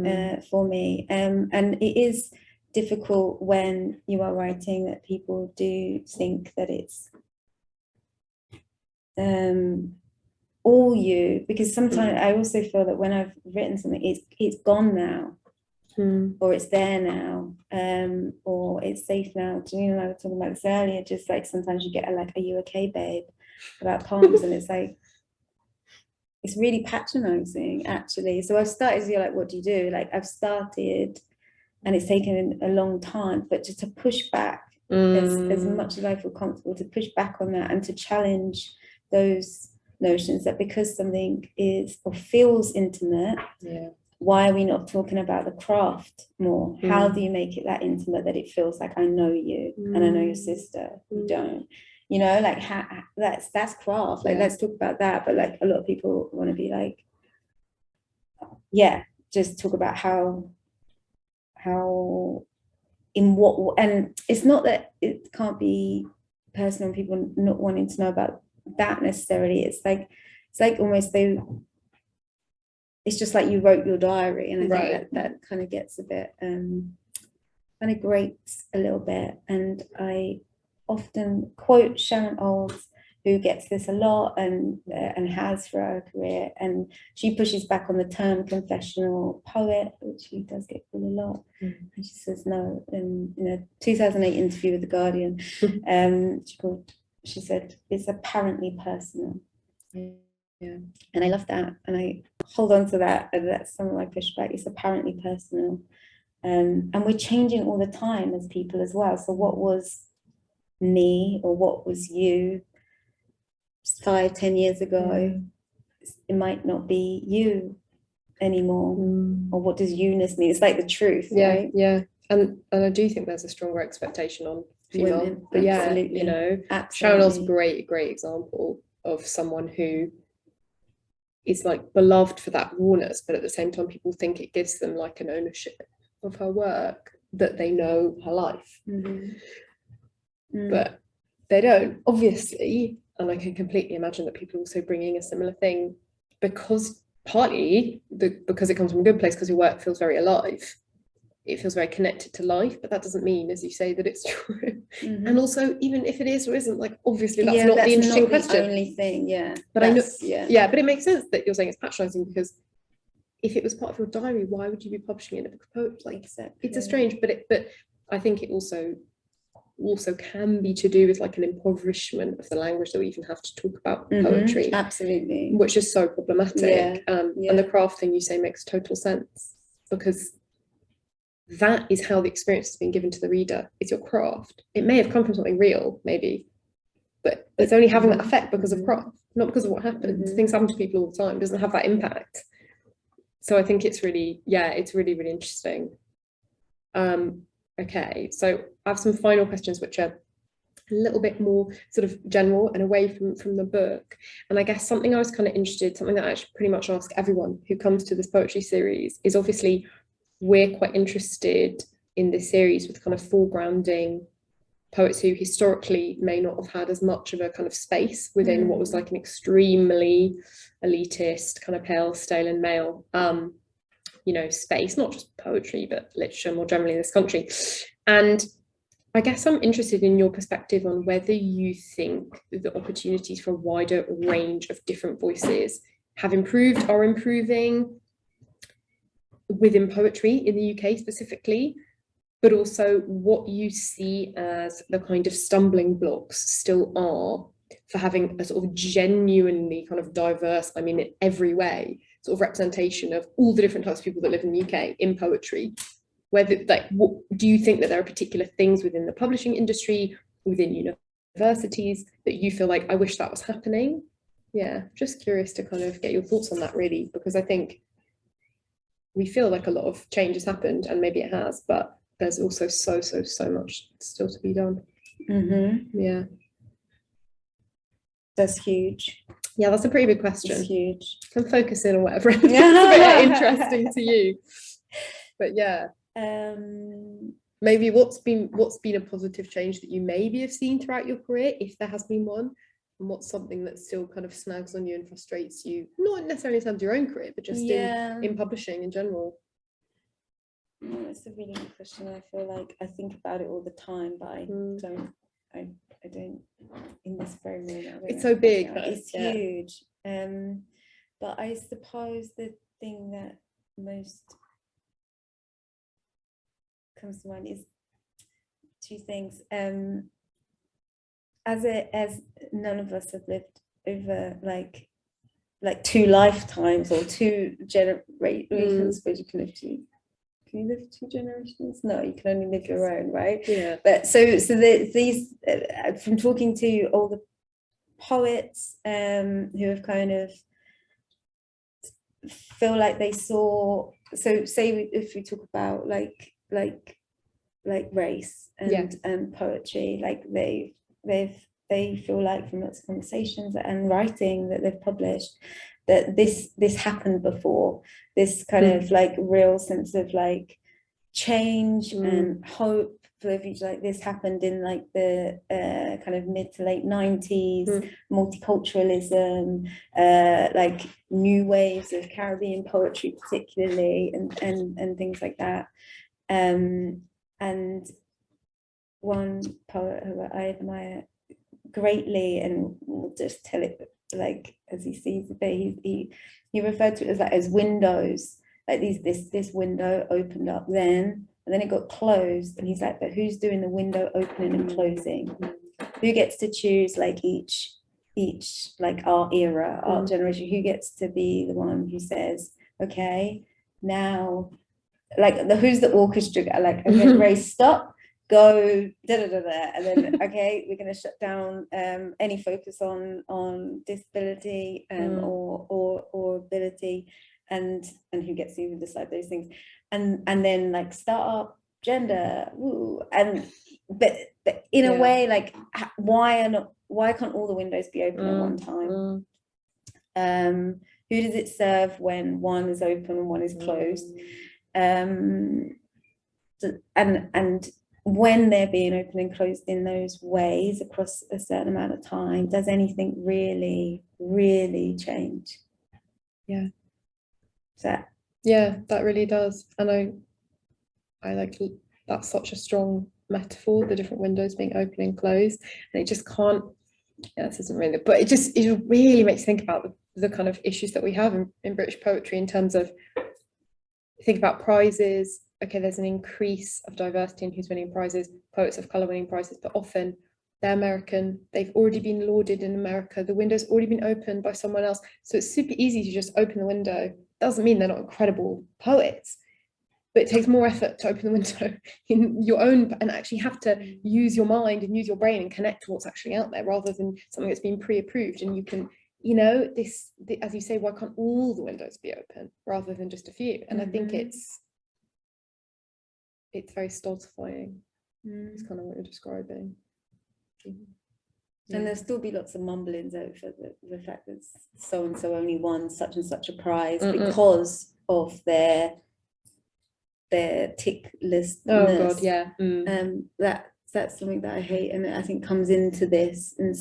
for me, and it is difficult when you are writing that people do think that it's all you, because sometimes I also feel that when I've written something, it's gone now, or it's there now, or it's safe now. Janine and I were talking about this earlier, just like sometimes you get a like, are you okay, babe, about poems, and it's like, it's really patronizing, actually. So I've started to be like, what do you do? Like, I've started, and it's taken a long time, but just to push back as much as I feel comfortable, to push back on that and to challenge those notions that because something is or feels intimate, why are we not talking about the craft more? How do you make it that intimate that it feels like I know you and I know your sister? You don't. You know, like that's craft. Like, let's talk about that. But like, a lot of people want to be like, just talk about how in what, and it's not that it can't be personal, people not wanting to know about that necessarily. It's like almost it's just like you wrote your diary, and I think that kind of gets a bit kind of grates a little bit. And I often quote Sharon Olds, who gets this a lot and has for her career, and she pushes back on the term confessional poet, which she does get called a lot. And she says no. In a 2008 interview with The Guardian, she said it's apparently personal. And I love that, and I hold on to that, and that's some of my pushback. It's apparently personal, and we're changing all the time as people as well. So what was me, or what was you 5-10 years ago, it might not be you anymore? Or what does you-ness mean? It's like the truth, right? And I do think there's a stronger expectation on female Women, but absolutely. you know, Absolutely. Sharon's a great example of someone who is like beloved for that rawness, but at the same time people think it gives them like an ownership of her work, that they know her life. But they don't, obviously. And I can completely imagine that people also bringing a similar thing, because partly because it comes from a good place, because your work feels very alive, it feels very connected to life, but that doesn't mean, as you say, that it's true. And also, even if it is or isn't, like, obviously that's not the interesting question. The only thing, but I know, but it makes sense that you're saying it's patronizing, because if it was part of your diary, why would you be publishing it in a book of poetry? Like, it's a strange, but I think it also can be to do with like an impoverishment of the language that we even have to talk about poetry. Absolutely. Which is so problematic. And the craft thing you say makes total sense, because that is how the experience has been given to the reader. It's your craft. It may have come from something real, maybe, but it's only having that effect because of craft, not because of what happens. Things happen to people all the time. It doesn't have that impact. So I think it's really, it's really, really interesting. Okay, so I have some final questions which are a little bit more sort of general and away from the book. And I guess something I was kind of interested, something that I actually pretty much ask everyone who comes to this poetry series is, obviously we're quite interested in this series with kind of foregrounding poets who historically may not have had as much of a kind of space within what was like an extremely elitist, kind of pale, stale and male you know, space, not just poetry, but literature more generally in this country. And I guess I'm interested in your perspective on whether you think the opportunities for a wider range of different voices have improved, are improving within poetry in the UK specifically, but also what you see as the kind of stumbling blocks still are for having a sort of genuinely kind of diverse, I mean, in every way, sort of representation of all the different types of people that live in the UK in poetry. Whether, like, what do you think that there are particular things within the publishing industry, within universities, that you feel like, I wish that was happening? Just curious to kind of get your thoughts on that, really, because I think we feel like a lot of change has happened, and maybe it has, but there's also so much still to be done. That's huge. That's a pretty big question. It's huge. Can focus in on whatever it's a bit interesting to you. But maybe what's been a positive change that you maybe have seen throughout your career, if there has been one, and what's something that still kind of snags on you and frustrates you, not necessarily in terms of your own career, but just in publishing in general? It's a really good question. I feel like I think about it all the time, but I don't in this very moment. It's so big. It's huge. But I suppose the thing that most comes to mind is two things. As none of us have lived over like two lifetimes or two generations. I suppose you can live two. Can you live two generations? No, you can only live your own, right? But so these from talking to all the poets who have kind of feel like they saw, so say if we talk about like race and poetry, like they feel like from lots of conversations and writing that they've published, that this happened before, this kind of like real sense of like change and hope for the future. Like this happened in like the kind of mid to late 90s, multiculturalism, like new waves of Caribbean poetry particularly, and things like that. And one poet who I admire greatly, and will just tell it like as he sees it, he referred to it as windows, like this window opened up then, and then it got closed, and he's like, but who's doing the window opening and closing? Who gets to choose like each like our era, our generation? Who gets to be the one who says, okay, now, like who's the orchestra? Like, okay, race, stop, go, da da da da, and then okay, we're going to shut down any focus on disability or ability, and who gets to even decide those things, and then like startup, gender, woo, but in a way, like why can't all the windows be open at one time? Who does it serve when one is open and one is closed? And when they're being open and closed in those ways across a certain amount of time, does anything really change? Yeah. So that really does. And I like, that's such a strong metaphor, the different windows being open and closed, and it just can't, this isn't really, but it really makes you think about the kind of issues that we have in British poetry, in terms of, think about prizes. Okay, there's an increase of diversity in who's winning prizes, poets of colour winning prizes, but often they're American, they've already been lauded in America, the window's already been opened by someone else, so it's super easy to just open the window. Doesn't mean they're not incredible poets, but it takes more effort to open the window in your own, and actually have to use your mind and use your brain and connect to what's actually out there, rather than something that's been pre-approved. And you can, this, as you say, why can't all the windows be open rather than just a few? And I think it's very stultifying. It's kind of what you're describing. And there'll still be lots of mumblings over the fact that so and so only won such and such a prize because of their tick list. Oh God, yeah. That's something that I hate, and I think comes into this in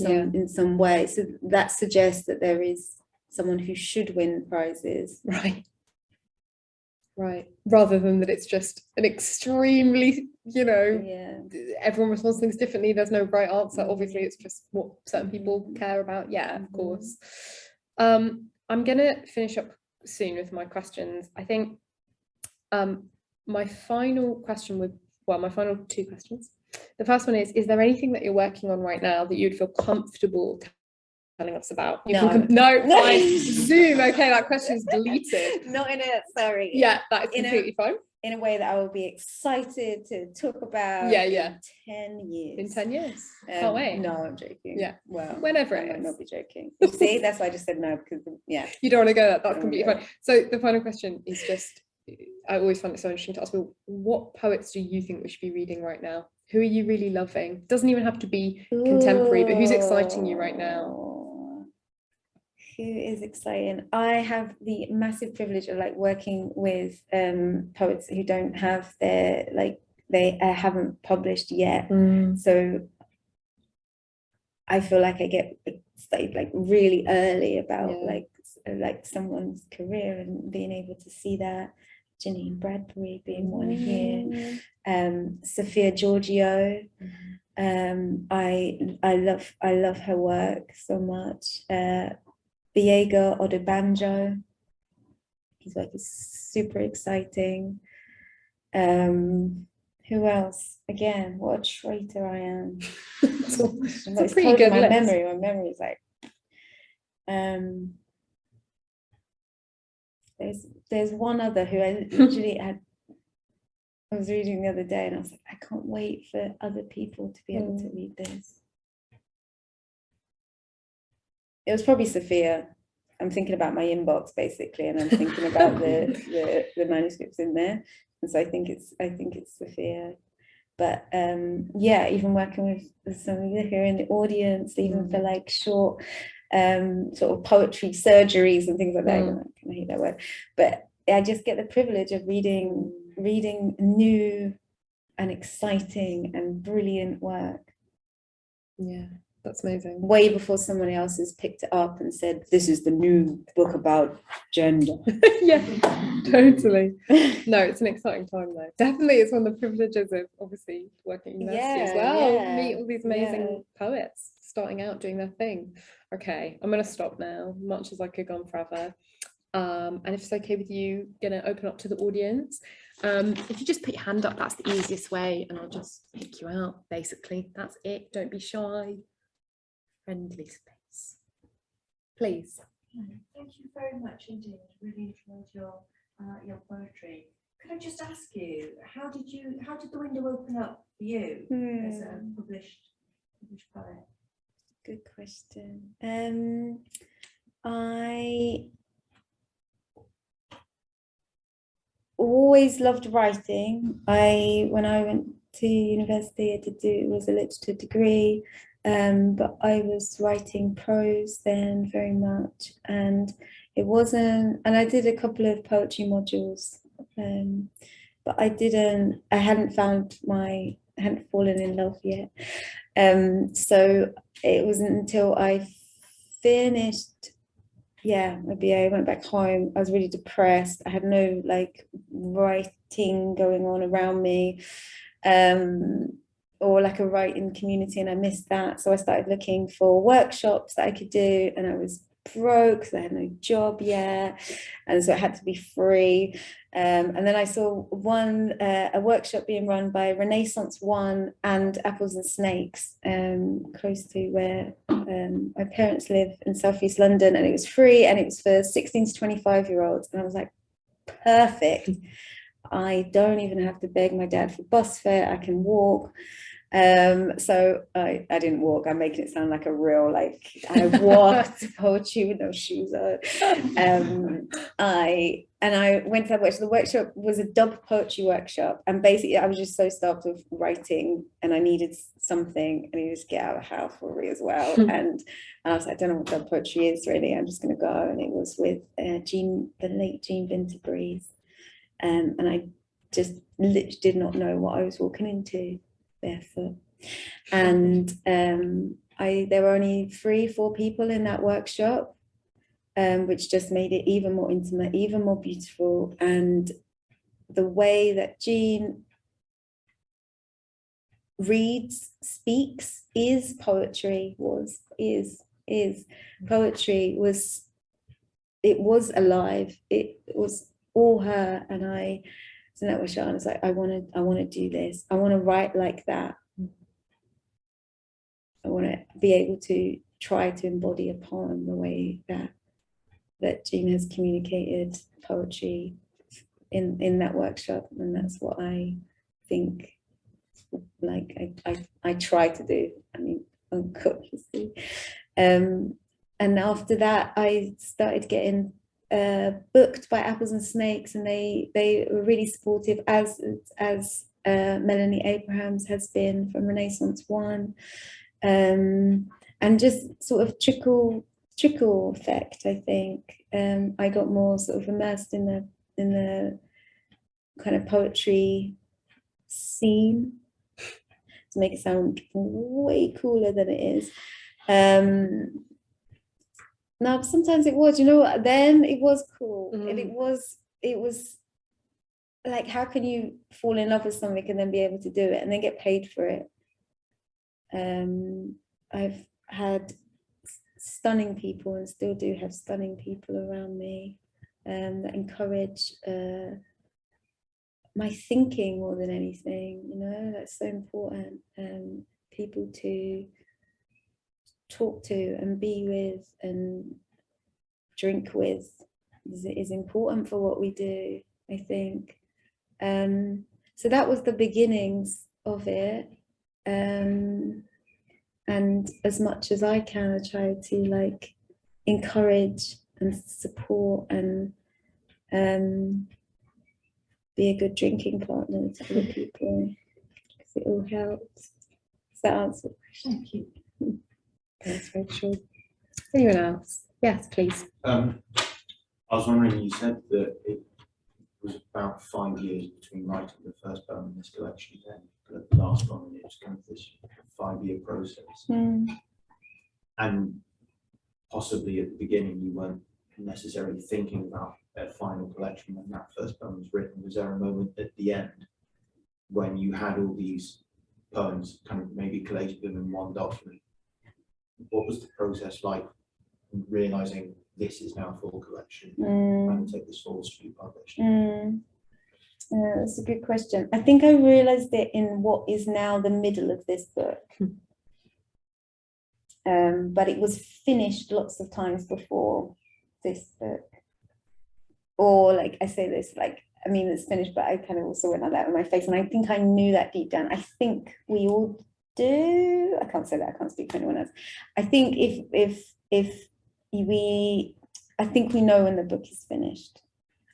some way. So that suggests that there is someone who should win prizes, right, rather than that it's just an extremely, everyone responds to things differently, there's no right answer. Obviously it's just what certain people care about. Of course. I'm gonna finish up soon with my questions. I think my final two questions. The first one is there anything that you're working on right now that you'd feel comfortable telling us about? No. Fine. Zoom. Okay, that question is deleted. Not in it, sorry. Yeah, that is completely fine. In a way that I will be excited to talk about in 10 years. In 10 years. Can't wait. No, I'm joking. Yeah. Well, whenever I might not be joking. See, that's why I just said no, because you don't want to go there. That's completely fine. So the final question is just, I always find it so interesting to ask people, what poets do you think we should be reading right now? Who are you really loving? Doesn't even have to be contemporary, but who's exciting you right now? Who is exciting? I have the massive privilege of working with poets who don't have they haven't published yet. So I feel like I get excited really early about someone's career, and being able to see that. Janine Bradbury being one here, Sophia Giorgio. I love her work so much. Diego Odebanjo, his work is super exciting. Who else? Again, what a traitor I am. It's a pretty good list. My memory is there's one other who I literally I was reading the other day, and I was like, I can't wait for other people to be able to read this. It was probably Sophia. I'm thinking about my inbox basically, and I'm thinking about the manuscripts in there, and so I think it's Sophia. But even working with some of you who are in the audience, even for short sort of poetry surgeries and things like that. I hate that word, but I just get the privilege of reading new and exciting and brilliant work. Yeah, that's amazing. Way before someone else has picked it up and said, this is the new book about gender. Yeah, totally. No, it's an exciting time though. Definitely, it's one of the privileges of obviously working at university as well. Meet all these amazing poets starting out doing their thing. Okay, I'm going to stop now, much as I could go on forever. And if it's okay with you, going to open up to the audience. If you just put your hand up, that's the easiest way, and I'll just pick you out, basically. That's it. Don't be shy. Friendly space. Please. Thank you very much indeed. Really enjoyed your poetry. Could I just ask you, how did the window open up for you as a published poet? Good question. I always loved writing. When I went to university, I did do, it was a literature degree, but I was writing prose then very much, and it wasn't, and I did a couple of poetry modules, but I hadn't fallen in love yet. So it wasn't until I finished, my BA, went back home, I was really depressed. I had no like writing going on around me, or like a writing community, and I missed that. So I started looking for workshops that I could do, and I was broke because I had no job yet, and so it had to be free. And then I saw a workshop being run by Renaissance One and Apples and Snakes, close to where my parents live in Southeast London, and it was free, and it was for 16 to 25-year-olds, and I was like, perfect. I don't even have to beg my dad for bus fare, I can walk. So I didn't walk, I'm making it sound like a real, like I walked poetry with no shoes on. I went to that workshop. The workshop was a dub poetry workshop, and basically I was just so starved of writing, and I needed something, and I needed to get out of the house for me as well. And I was like, I don't know what dub poetry is really, I'm just going to go. And it was with the late Jean Vinter-Breeze, and I just literally did not know what I was walking into barefoot. And there were only 3-4 people in that workshop, which just made it even more intimate, even more beautiful. And the way that Jean reads, speaks, is poetry, poetry was, it was alive, it was all her. And I was in that workshop, and I was like, I want to do this, I want to write like that, I want to be able to try to embody a poem the way that Jean has communicated poetry in that workshop. And that's what I think, like I try to do, I mean, unconsciously. And after that I started getting booked by Apples and Snakes, and they were really supportive, as Melanie Abrahams has been from Renaissance One, and just sort of trickle effect, I think. I got more sort of immersed in the kind of poetry scene, to make it sound way cooler than it is. Now sometimes it was, you know what, then it was cool, and it was like, how can you fall in love with something and then be able to do it and then get paid for it? I've had stunning people, and still do have stunning people around me, that encourage my thinking more than anything, you know. That's so important. People to talk to and be with and drink with is important for what we do, I think. So that was the beginnings of it. And as much as I can, I try to like encourage and support and be a good drinking partner to other people, because it all helps. Does that answer the question? Thank you. That's very true. Anyone else? Yes, please. I was wondering, you said that it was about 5 years between writing the first poem in this collection and the last one, and it was kind of this 5-year process. And possibly at the beginning you weren't necessarily thinking about a final collection when that first poem was written. Was there a moment at the end when you had all these poems kind of maybe collated them in one document? What was the process like, realizing this is now a full collection and take this forward to be published? That's a good question. I think I realized it in what is now the middle of this book. But it was finished lots of times before this book. Or like I say this, like, I mean, it's finished, but I kind of also went like that with my face. And I think I knew that deep down. I think we all do. I can't say that, I can't speak for anyone else. I think I think we know when the book is finished.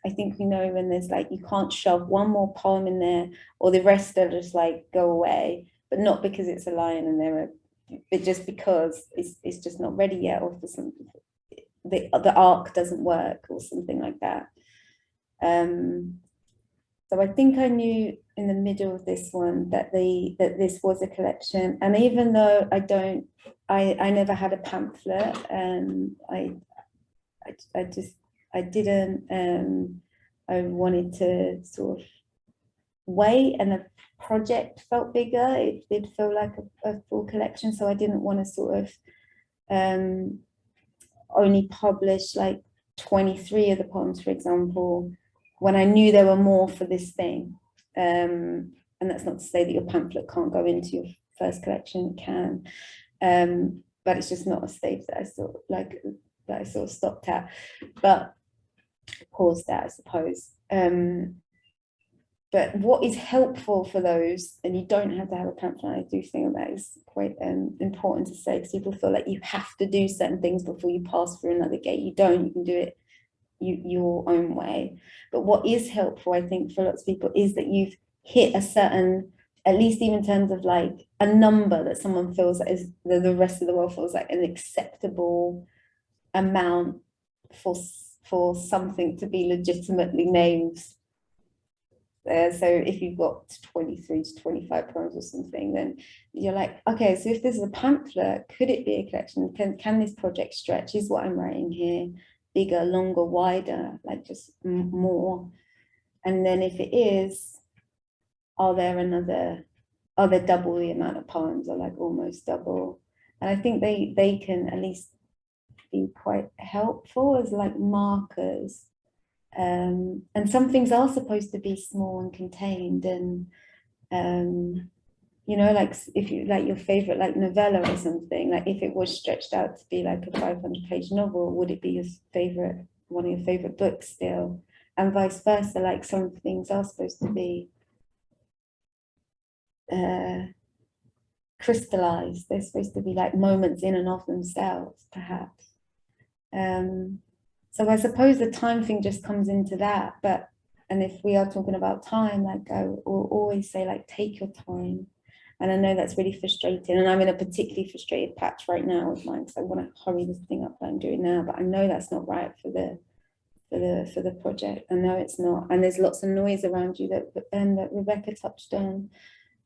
I think we know when there's like, you can't shove one more poem in there or the rest are just like go away, but not because it's a lion and they're but just because it's just not ready yet, or for some the arc doesn't work or something like that. So I think I knew in the middle of this one that this was a collection, and even though I never had a pamphlet, I wanted to sort of wait, and the project felt bigger. It did feel like a full collection, so I didn't want to sort of only publish like 23 of the poems, for example, when I knew there were more for this thing. And that's not to say that your pamphlet can't go into your first collection, it can. But it's just not a stage that I sort of stopped at, but paused at, I suppose. But what is helpful for those, and you don't have to have a pamphlet, I do think that is quite important to say, because people feel like you have to do certain things before you pass through another gate. You don't, you can do it your own way. But what is helpful, I think, for lots of people is that you've hit a certain, at least even in terms of like a number that someone feels that is the rest of the world feels like an acceptable amount for something to be legitimately named. So if you've got 23 to 25 poems or something, then you're like, okay, so if this is a pamphlet, could it be a collection? Can this project stretch? Is what I'm writing here bigger, longer, wider, like just more? And then if it is, are there double the amount of poems, or like almost double? And I think they can at least be quite helpful as like markers. And some things are supposed to be small and contained, and you know, like if you like your favorite like novella or something, like if it was stretched out to be like a 500-page novel, would it be your favorite, one of your favorite books still? And vice versa, like some things are supposed to be crystallized. They're supposed to be like moments in and of themselves, perhaps. So I suppose the time thing just comes into that. But, and if we are talking about time, like I will always say, like, take your time. And I know that's really frustrating, and I'm in a particularly frustrated patch right now with mine, because I want to hurry this thing up that I'm doing now, but I know that's not right for the project. I know it's not, and there's lots of noise around you that Rebecca touched on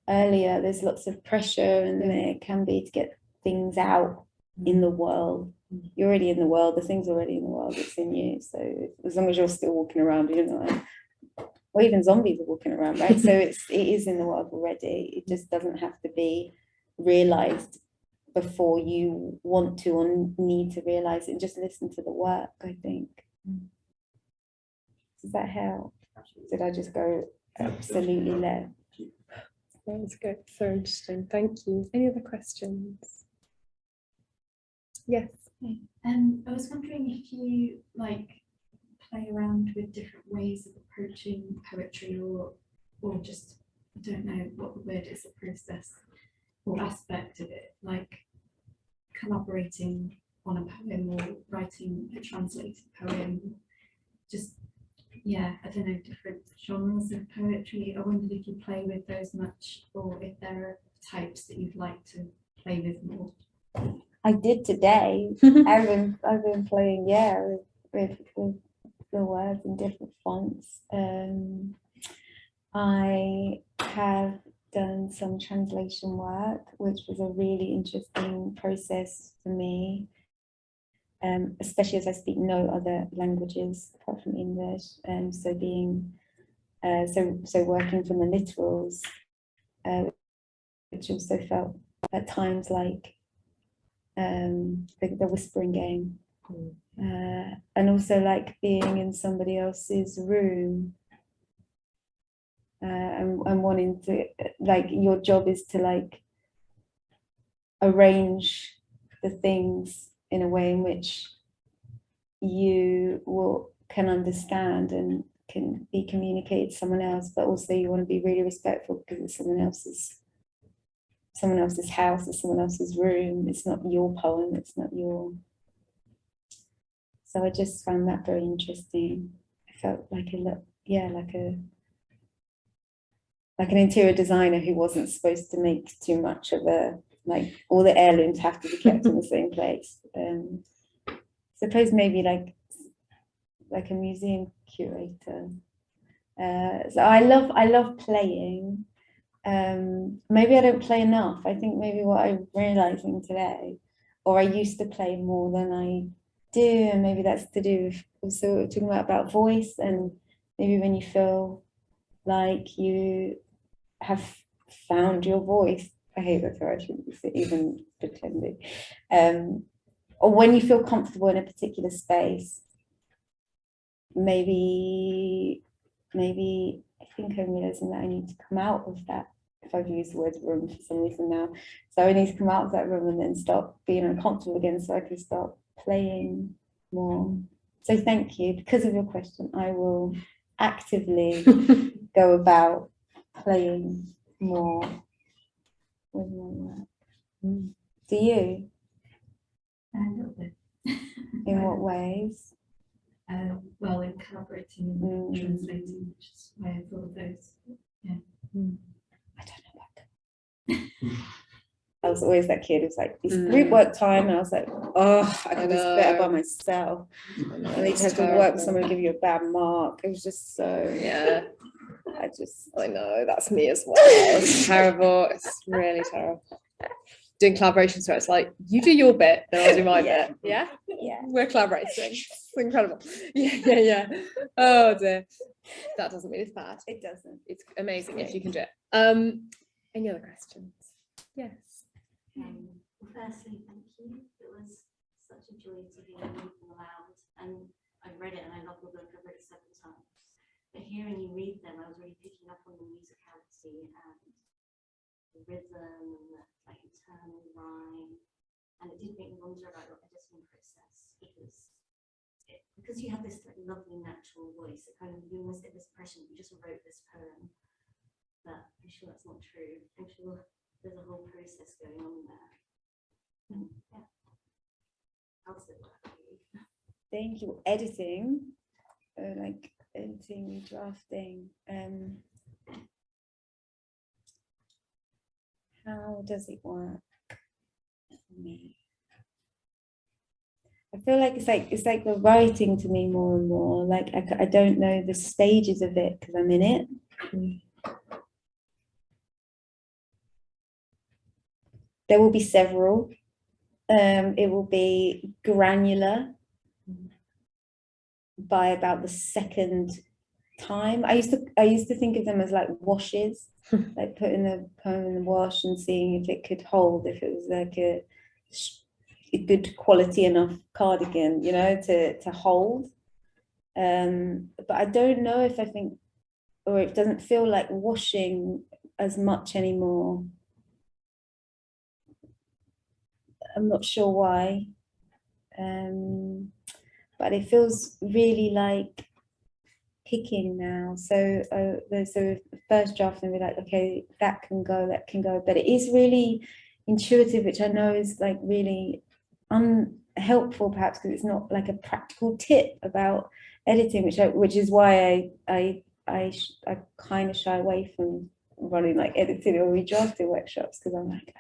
earlier. There's lots of pressure, and there can be, to get things out in the world. You're already in the world, the thing's already in the world, it's in you. So as long as you're still walking around, you know, or even zombies are walking around, right? So it is in the world already. It just doesn't have to be realized before you want to or need to realize it. Just listen to the work, I think. Does that help? Did I just go absolutely left? That was good, so interesting, thank you. Any other questions? Yes. I was wondering if you like play around with different ways of approaching poetry, or just, I don't know what the word is, a process or aspect of it, like collaborating on a poem or writing a translated poem, just, yeah, I don't know, different genres of poetry. I wondered if you play with those much, or if there are types that you'd like to play with more. I did today. I've been playing, with the words in different fonts. I have done some translation work, which was a really interesting process for me, especially as I speak no other languages apart from English. So being so working from the literals, which also felt at times like the whispering game, and also like being in somebody else's room, and wanting to, like, your job is to like arrange the things in a way in which you can understand and can be communicated to someone else, but also you want to be really respectful because it's someone else's house, it's someone else's room, it's not your poem, it's not your. So I just found that very interesting. I felt like like an interior designer who wasn't supposed to make too much of like all the heirlooms have to be kept in the same place. Suppose maybe like a museum curator. So I love playing. Maybe I don't play enough. I think maybe what I'm realizing today, or I used to play more than I do, and maybe that's to do with also what we're talking about voice, and maybe when you feel like you have found your voice. I hate that, so I shouldn't even pretending. Or when you feel comfortable in a particular space, maybe I think I'm realizing that I need to come out of that, if I've used the word room for some reason now. So I need to come out of that room and then start being uncomfortable again so I can start playing more. So thank you. Because of your question, I will actively go about playing more with my work. Do you? A little bit. In what ways? Well, in collaborating and translating, which is why I thought of those. Yeah. I don't know about that. I was always that kid who's like, it's group work time, and I was like, oh, I can do this better by myself. And then you have to work with someone and give you a bad mark. It was just so, Yeah, I know, that's me as well. It's terrible. It's really terrible. Doing collaborations where it's like, you do your bit, then I'll do my bit. Yeah? Yeah. We're collaborating. It's incredible. Yeah. Oh dear. That doesn't mean it's bad. It doesn't. It's amazing if you can do it. Any other questions? Yes. Well, firstly, thank you. It was such a joy to hear you read them aloud, and I've read it and I love the book. I've read it several times. But hearing you read them, I was really picking up on the musicality and the rhythm and the like internal rhyme, and it did make me wonder about your editing process, because you have this like lovely natural voice. It kind of, you almost get this impression you just wrote this poem, but I'm sure that's not true. I'm sure there's a whole process going on there. Yeah. How does it work for you? Thank you. Editing, like editing, drafting. How does it work for me? I feel like it's like the writing to me more and more. Like I don't know the stages of it because I'm in it. There will be several. It will be granular by about the second time. I used to think of them as like washes, like putting the poem in the wash and seeing if it could hold, if it was like a good quality enough cardigan, you know, to hold. But I don't know if I think, or it doesn't feel like washing as much anymore. I'm not sure why, but it feels really like picking now. So the first draft, and we're like, okay, that can go, but it is really intuitive, which I know is like really unhelpful perhaps because it's not like a practical tip about editing, which is why I kind of shy away from running like editing or redrafting workshops, because I'm like,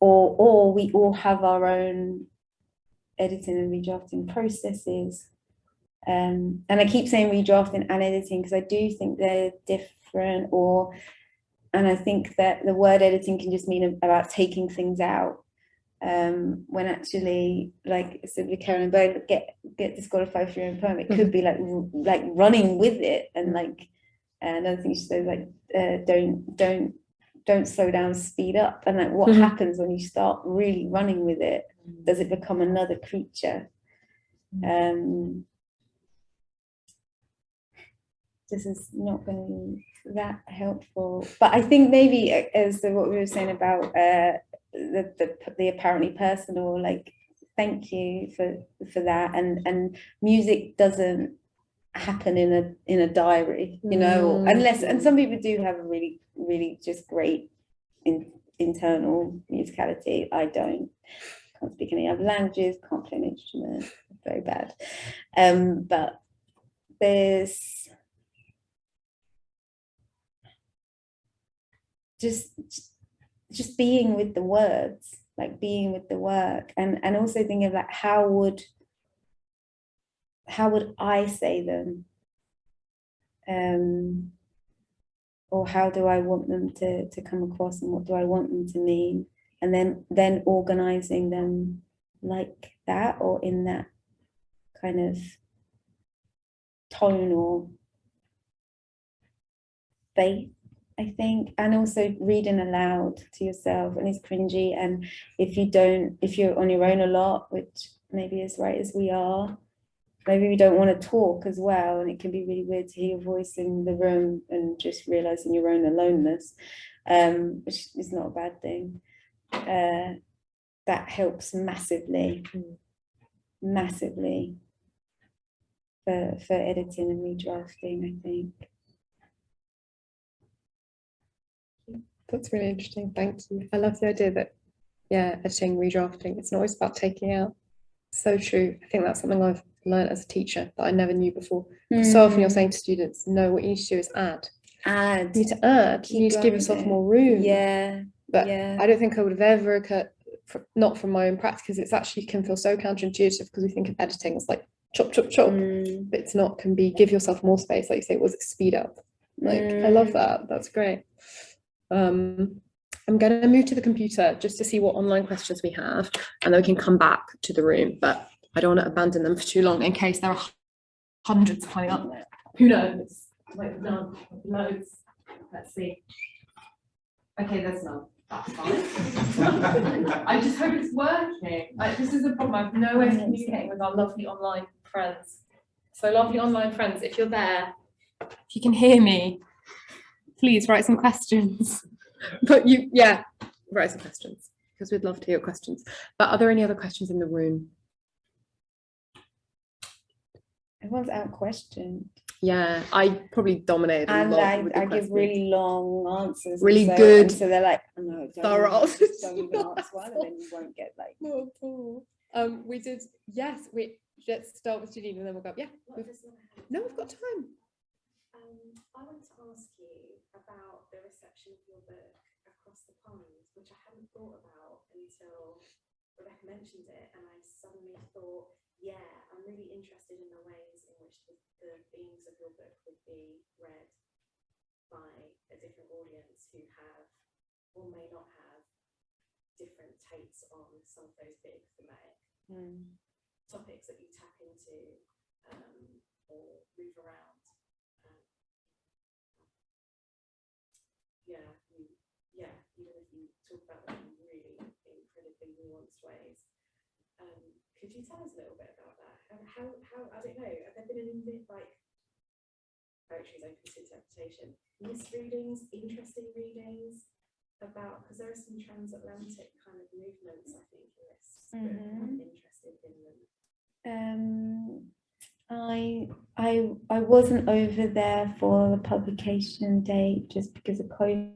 or we all have our own editing and redrafting processes. And I keep saying redrafting and editing because I do think they're different, and I think that the word editing can just mean about taking things out, when actually, like Sylvia Karen Bird, get disqualified for your own poem. It could be like running with it, and like another thing she says, like don't slow down, speed up. And like what happens when you start really running with it? Does it become another creature? This is not going to be that helpful, but I think maybe as what we were saying about the apparently personal, like, thank you for that, and music doesn't happen in a diary, you know, unless, and some people do have a really, really just great internal musicality. I don't, can't speak any other languages, can't play an instrument, very bad. But there's just being with the words, like being with the work, and also thinking of like how would I say them, or how do I want them to come across, and what do I want them to mean, and then organizing them like that, or in that kind of tone or faith, I think. And also reading aloud to yourself, and it's cringy, and if you're on your own a lot, which maybe is right as we are, maybe we don't want to talk as well, and it can be really weird to hear your voice in the room and just realizing your own aloneness, which is not a bad thing. That helps massively for editing and redrafting, I think. That's really interesting. Thank you. I love the idea that, yeah, editing, redrafting, it's not always about taking out. So true. I think that's something I've learned as a teacher that I never knew before. So often you're saying to students, no, what you need to do is add. You need to add. You need to give yourself more room. Yeah. But yeah. I don't think I would have ever occurred, not from my own practice, because it's actually can feel so counterintuitive, because we think of editing as like chop, chop, chop. But it's not, can be give yourself more space, like you say, was it speed up? Like, I love that. That's great. I'm going to move to the computer just to see what online questions we have, and then we can come back to the room, but I don't want to abandon them for too long in case there are hundreds coming up there. Who knows? Like none, loads. Let's see. Okay, there's none. That's fine. I just hope it's working. This is a problem. I have no way of communicating with our lovely online friends. So lovely online friends, if you're there, if you can hear me, please write some questions. But write some questions, because we'd love to hear your questions. But are there any other questions in the room? Everyone's out questioned. Yeah, I probably dominated and a lot with the I give really long answers. Really so, good. So they're like, oh, no, thorough. don't even ask one, and then you won't get like. Not at all. We did, yes, let's start with Janine and then we'll go, yeah. We've got time. I want to ask you about the reception of your book across the pond, which I hadn't thought about until Rebecca mentioned it, and I suddenly thought, yeah, I'm really interested in the ways in which the themes of your book would be read by a different audience who have, or may not have, different takes on some of those big thematic topics that you tap into or move around. Even if you talk about them in really incredibly nuanced ways. Could you tell us a little bit about that? How I don't know, have there been any like poetry is open to interpretation, misreadings, interesting readings about, because there are some transatlantic kind of movements, I think, in this book. I'm interested in them. I wasn't over there for the publication date just because of COVID.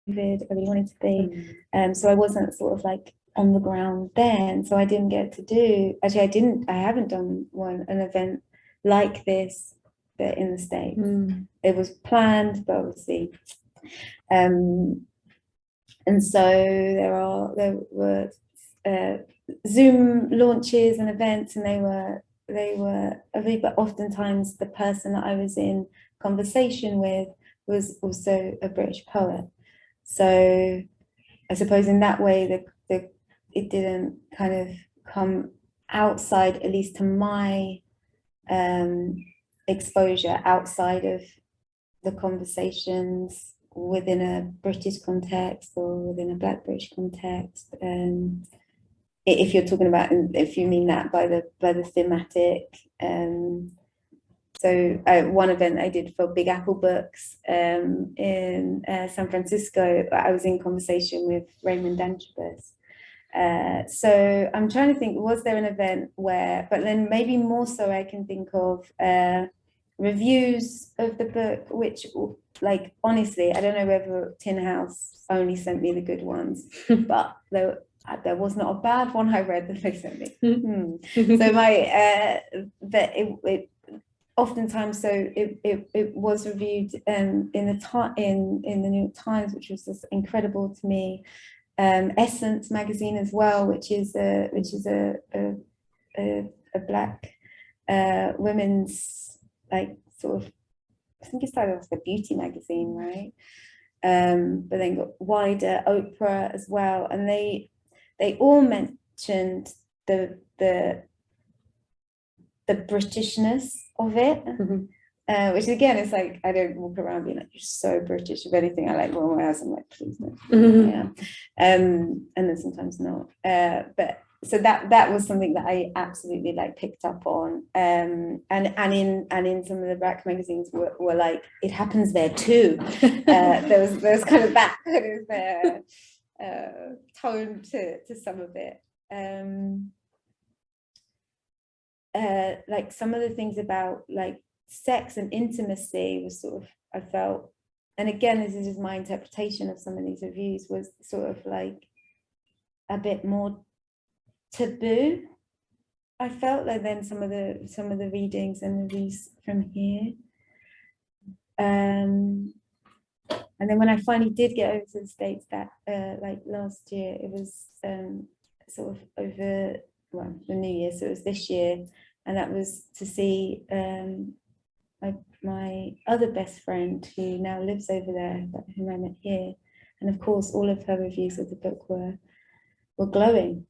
I really wanted to be, so I wasn't sort of like on the ground then, so I didn't get to do, actually I haven't done an event like this in the States. It was planned, but obviously and so there were Zoom launches and events, and they were but oftentimes the person that I was in conversation with was also a British poet. So I suppose in that way it didn't kind of come outside, at least to my exposure, outside of the conversations within a British context or within a Black British context. If you're talking about, if you mean that by the thematic. So one event I did for Big Apple Books in San Francisco, I was in conversation with Raymond Antrobus. So I'm trying to think, was there an event where, but then maybe more so I can think of reviews of the book, which, like, honestly, I don't know whether Tin House only sent me the good ones, but there was not a bad one I read that they sent me. So my but it oftentimes, so it was reviewed in the New York Times, which was just incredible to me. Essence magazine as well, which is a Black women's, like, sort of, I think it started off as a beauty magazine, right? But then got wider, Oprah as well, and they all mentioned the Britishness of it, which again is like, I don't walk around being like, you're so British. If anything, I like rolling my eyes. I'm like, please no. Yeah. And then sometimes not. But so that was something that I absolutely like picked up on. And in some of the Black magazines were like, it happens there too. There was kind of that kind of tone to some of it. Like some of the things about like sex and intimacy was sort of, I felt, and again, this is just my interpretation of some of these reviews, was sort of like a bit more taboo. I felt like then some of the readings and reviews from here. And then when I finally did get over to the States, that like last year, it was sort of over, well, the New Year, so it was this year, and that was to see my other best friend who now lives over there, whom I met here, and of course all of her reviews of the book were glowing.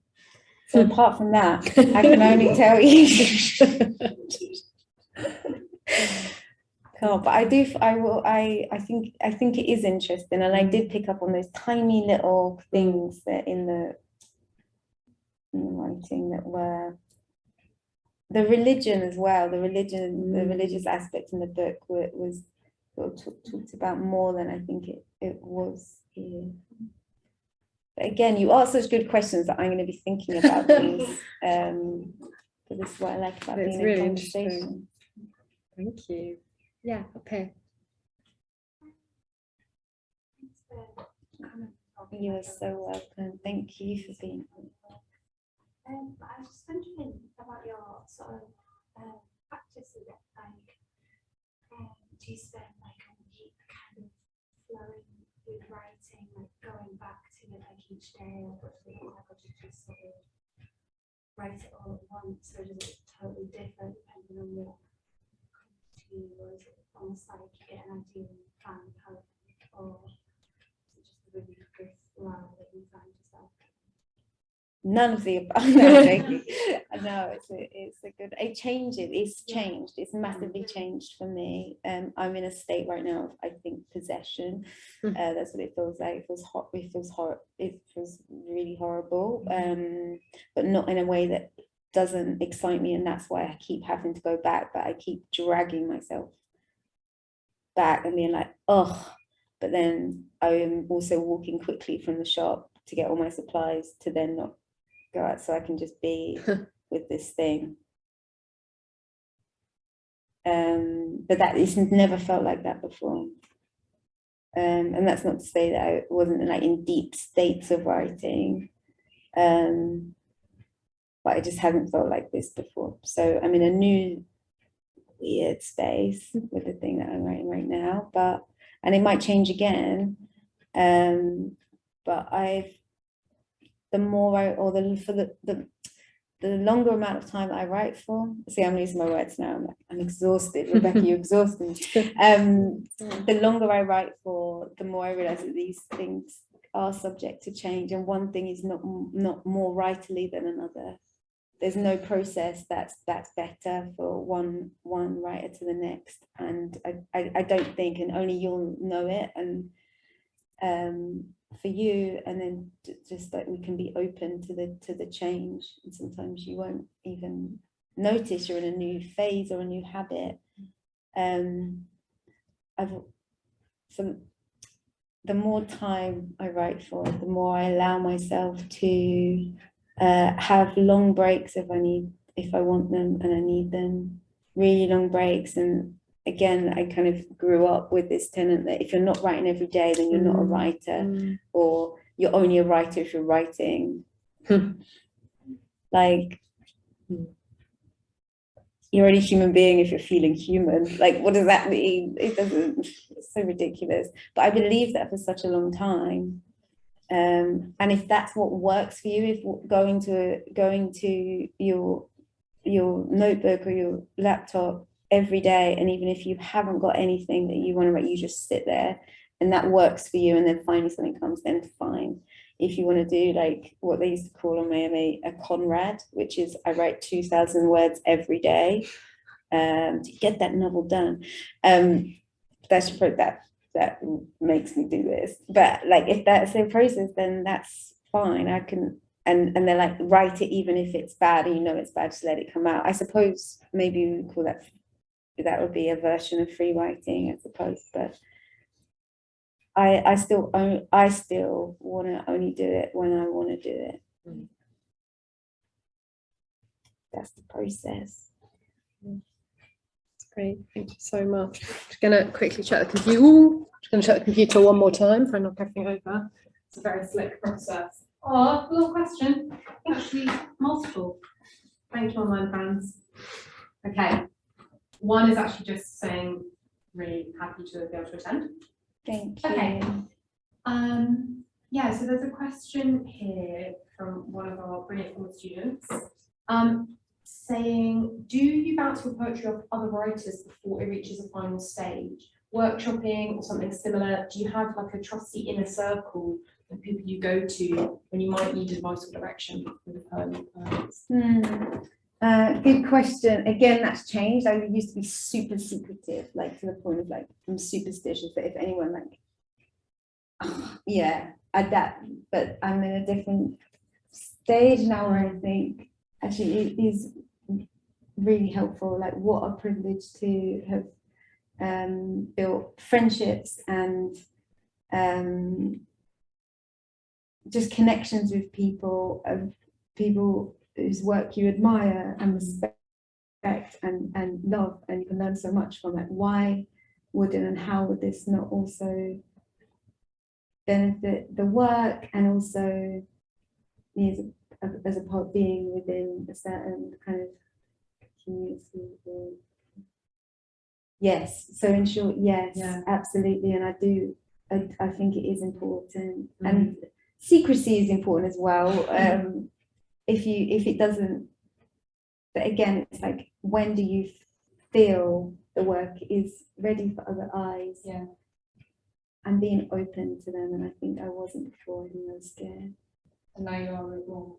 So apart from that, I can only tell you. Oh, but I think it is interesting, and I did pick up on those tiny little things that in the writing that were the religion as well. The religious aspect in the book was sort of talked about more than I think it was here. But again, you ask such good questions that I'm going to be thinking about these. But this is what I like about being in conversation. Thank you. Yeah, okay. You are so welcome. Thank you for being here. I was just wondering about your sort of practice of it. Like, do you spend like a week kind of flowing with writing, like going back to it like each day, or do you just sort of write it all at once, or is it totally different depending on what comes to you, or is it almost like you get an idea and you plan how, or is it just a really good flow that you find yourself? None of the above. No, it's a good. It changes. It's changed. It's massively changed for me. I'm in a state right now of, I think, possession. That's what it feels like. It feels hot. It feels really horrible. But not in a way that doesn't excite me, and that's why I keep having to go back. But I keep dragging myself back and being like, oh. But then I am also walking quickly from the shop to get all my supplies to then not go out, so I can just be with this thing. But that it's never felt like that before. And that's not to say that I wasn't like in deep states of writing, but I just haven't felt like this before. So I'm in a new weird space with the thing that I'm writing right now, and it might change again. But the more the longer amount of time I write for, see, I'm losing my words now. I'm exhausted. Rebecca, you're exhausted. The longer I write for, the more I realize that these things are subject to change, and one thing is not more writerly than another. There's no process that's better for one writer to the next, and I don't think, and only you'll know it, and for you, and then just that we can be open to the change, and sometimes you won't even notice you're in a new phase or a new habit. So the more time I write for, the more I allow myself to have long breaks if I want them and I need them, really long breaks. And again, I kind of grew up with this tenet that if you're not writing every day, then you're not a writer, or you're only a writer if you're writing Like, you're only human being if you're feeling human. Like, what does that mean? It doesn't, it's so ridiculous. But I believed that for such a long time. And if that's what works for you, if going to your notebook or your laptop every day, and even if you haven't got anything that you want to write, you just sit there and that works for you, and then finally something comes, then fine. If you want to do like what they used to call on my MA a Conrad, which is I write 2,000 words every day to get that novel done. That makes me do this. But like, if that's the process, then that's fine. I can, and they're like, write it even if it's bad and you know it's bad, just let it come out. I suppose maybe we would call that would be a version of free writing, I suppose. But I still want to only do it when I want to do it. That's the process. That's great. Thank you so much. Just going to quickly check the computer. Ooh, just going to check the computer one more time for not everything over. It's a very slick process. Oh, little question. Actually, multiple. Thank you, online fans. Okay. One is actually just saying, really happy to be able to attend. Thank you. Okay. Yeah, so there's a question here from one of our brilliant former students saying, do you bounce your poetry off other writers before it reaches a final stage? Workshopping or something similar? Do you have like a trusty inner circle of people you go to when you might need advice or direction with the poems? Good question. Again, that's changed. I used to be super secretive, like to the point of like I'm superstitious that if anyone like, yeah, adapt. But I'm in a different stage now where I think actually it is really helpful. Like, what a privilege to have built friendships and just connections with people whose work you admire and respect and love, and you can learn so much from it. Why wouldn't and how would this not also benefit the work, and also me as a poet being within a certain kind of community? Yes, so in short, yes, yeah. Absolutely. And I think it is important, and secrecy is important as well. If it doesn't, but again, it's like, when do you feel the work is ready for other eyes? Yeah. And being open to them, and I think I wasn't before. I think I was scared. And now you are more.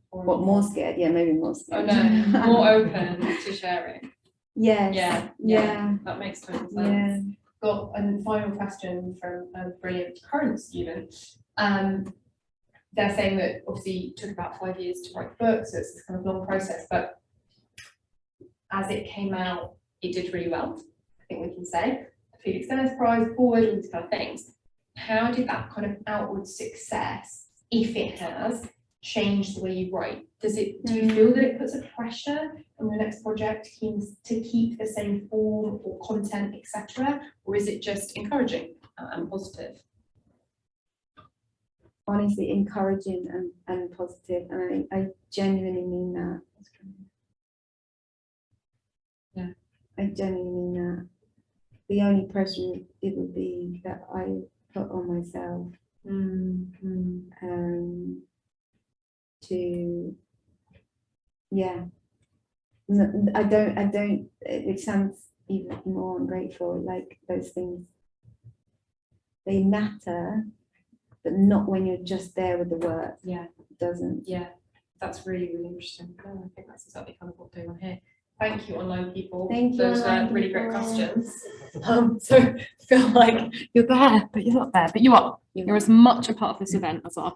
What, more scared? Yeah, maybe more scared. Oh no, more open to sharing. Yes. Yeah. That makes total sense. Yeah. Got a final question from a brilliant current student. They're saying that obviously it took about 5 years to write the book, so it's this kind of long process, but as it came out, it did really well, I think we can say. The Felix Dennis Prize, Forward, all these kind of things. How did that kind of outward success, if it has, changed the way you write? Do you feel that it puts a pressure on the next project to keep the same form or content, etc., or is it just encouraging and positive? Honestly, encouraging and positive, and I genuinely mean that. Yeah, I genuinely mean that. The only pressure it would be that I put on myself to, yeah. No, I don't. It sounds even more ungrateful. Like, those things, they matter, but not when you're just there with the work. Yeah, it doesn't. Yeah, that's really, really interesting. I think that's exactly kind of what they want here. Thank you, online people. Thank you. Those were really great questions. So I feel like you're there, but you're not there, but you are. You're as much a part of this event as our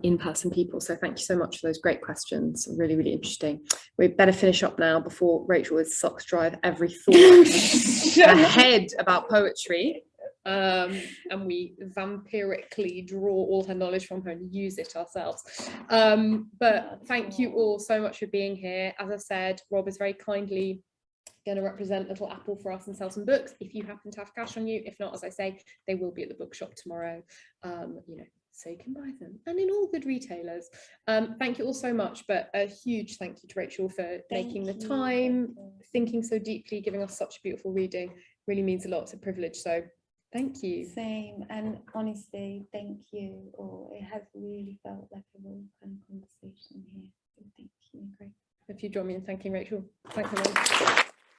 in-person people. So thank you so much for those great questions. Really, really interesting. We better finish up now before Rachel with socks drive every thought ahead about poetry. And we vampirically draw all her knowledge from her and use it ourselves. But thank you all so much for being here. As I said, Rob is very kindly going to represent Little Apple for us and sell some books if you happen to have cash on you. If not, as I say, they will be at the bookshop tomorrow. You know, so you can buy them, and in all good retailers. Thank you all so much, but a huge thank you to Rachel for making the time, thinking so deeply, giving us such a beautiful reading. Really means a lot. It's a privilege, so thank you. Same, and honestly, thank you. Or it has really felt like a real kind of conversation here. So thank you. Great. If you join me in thanking Rachel. Thank you.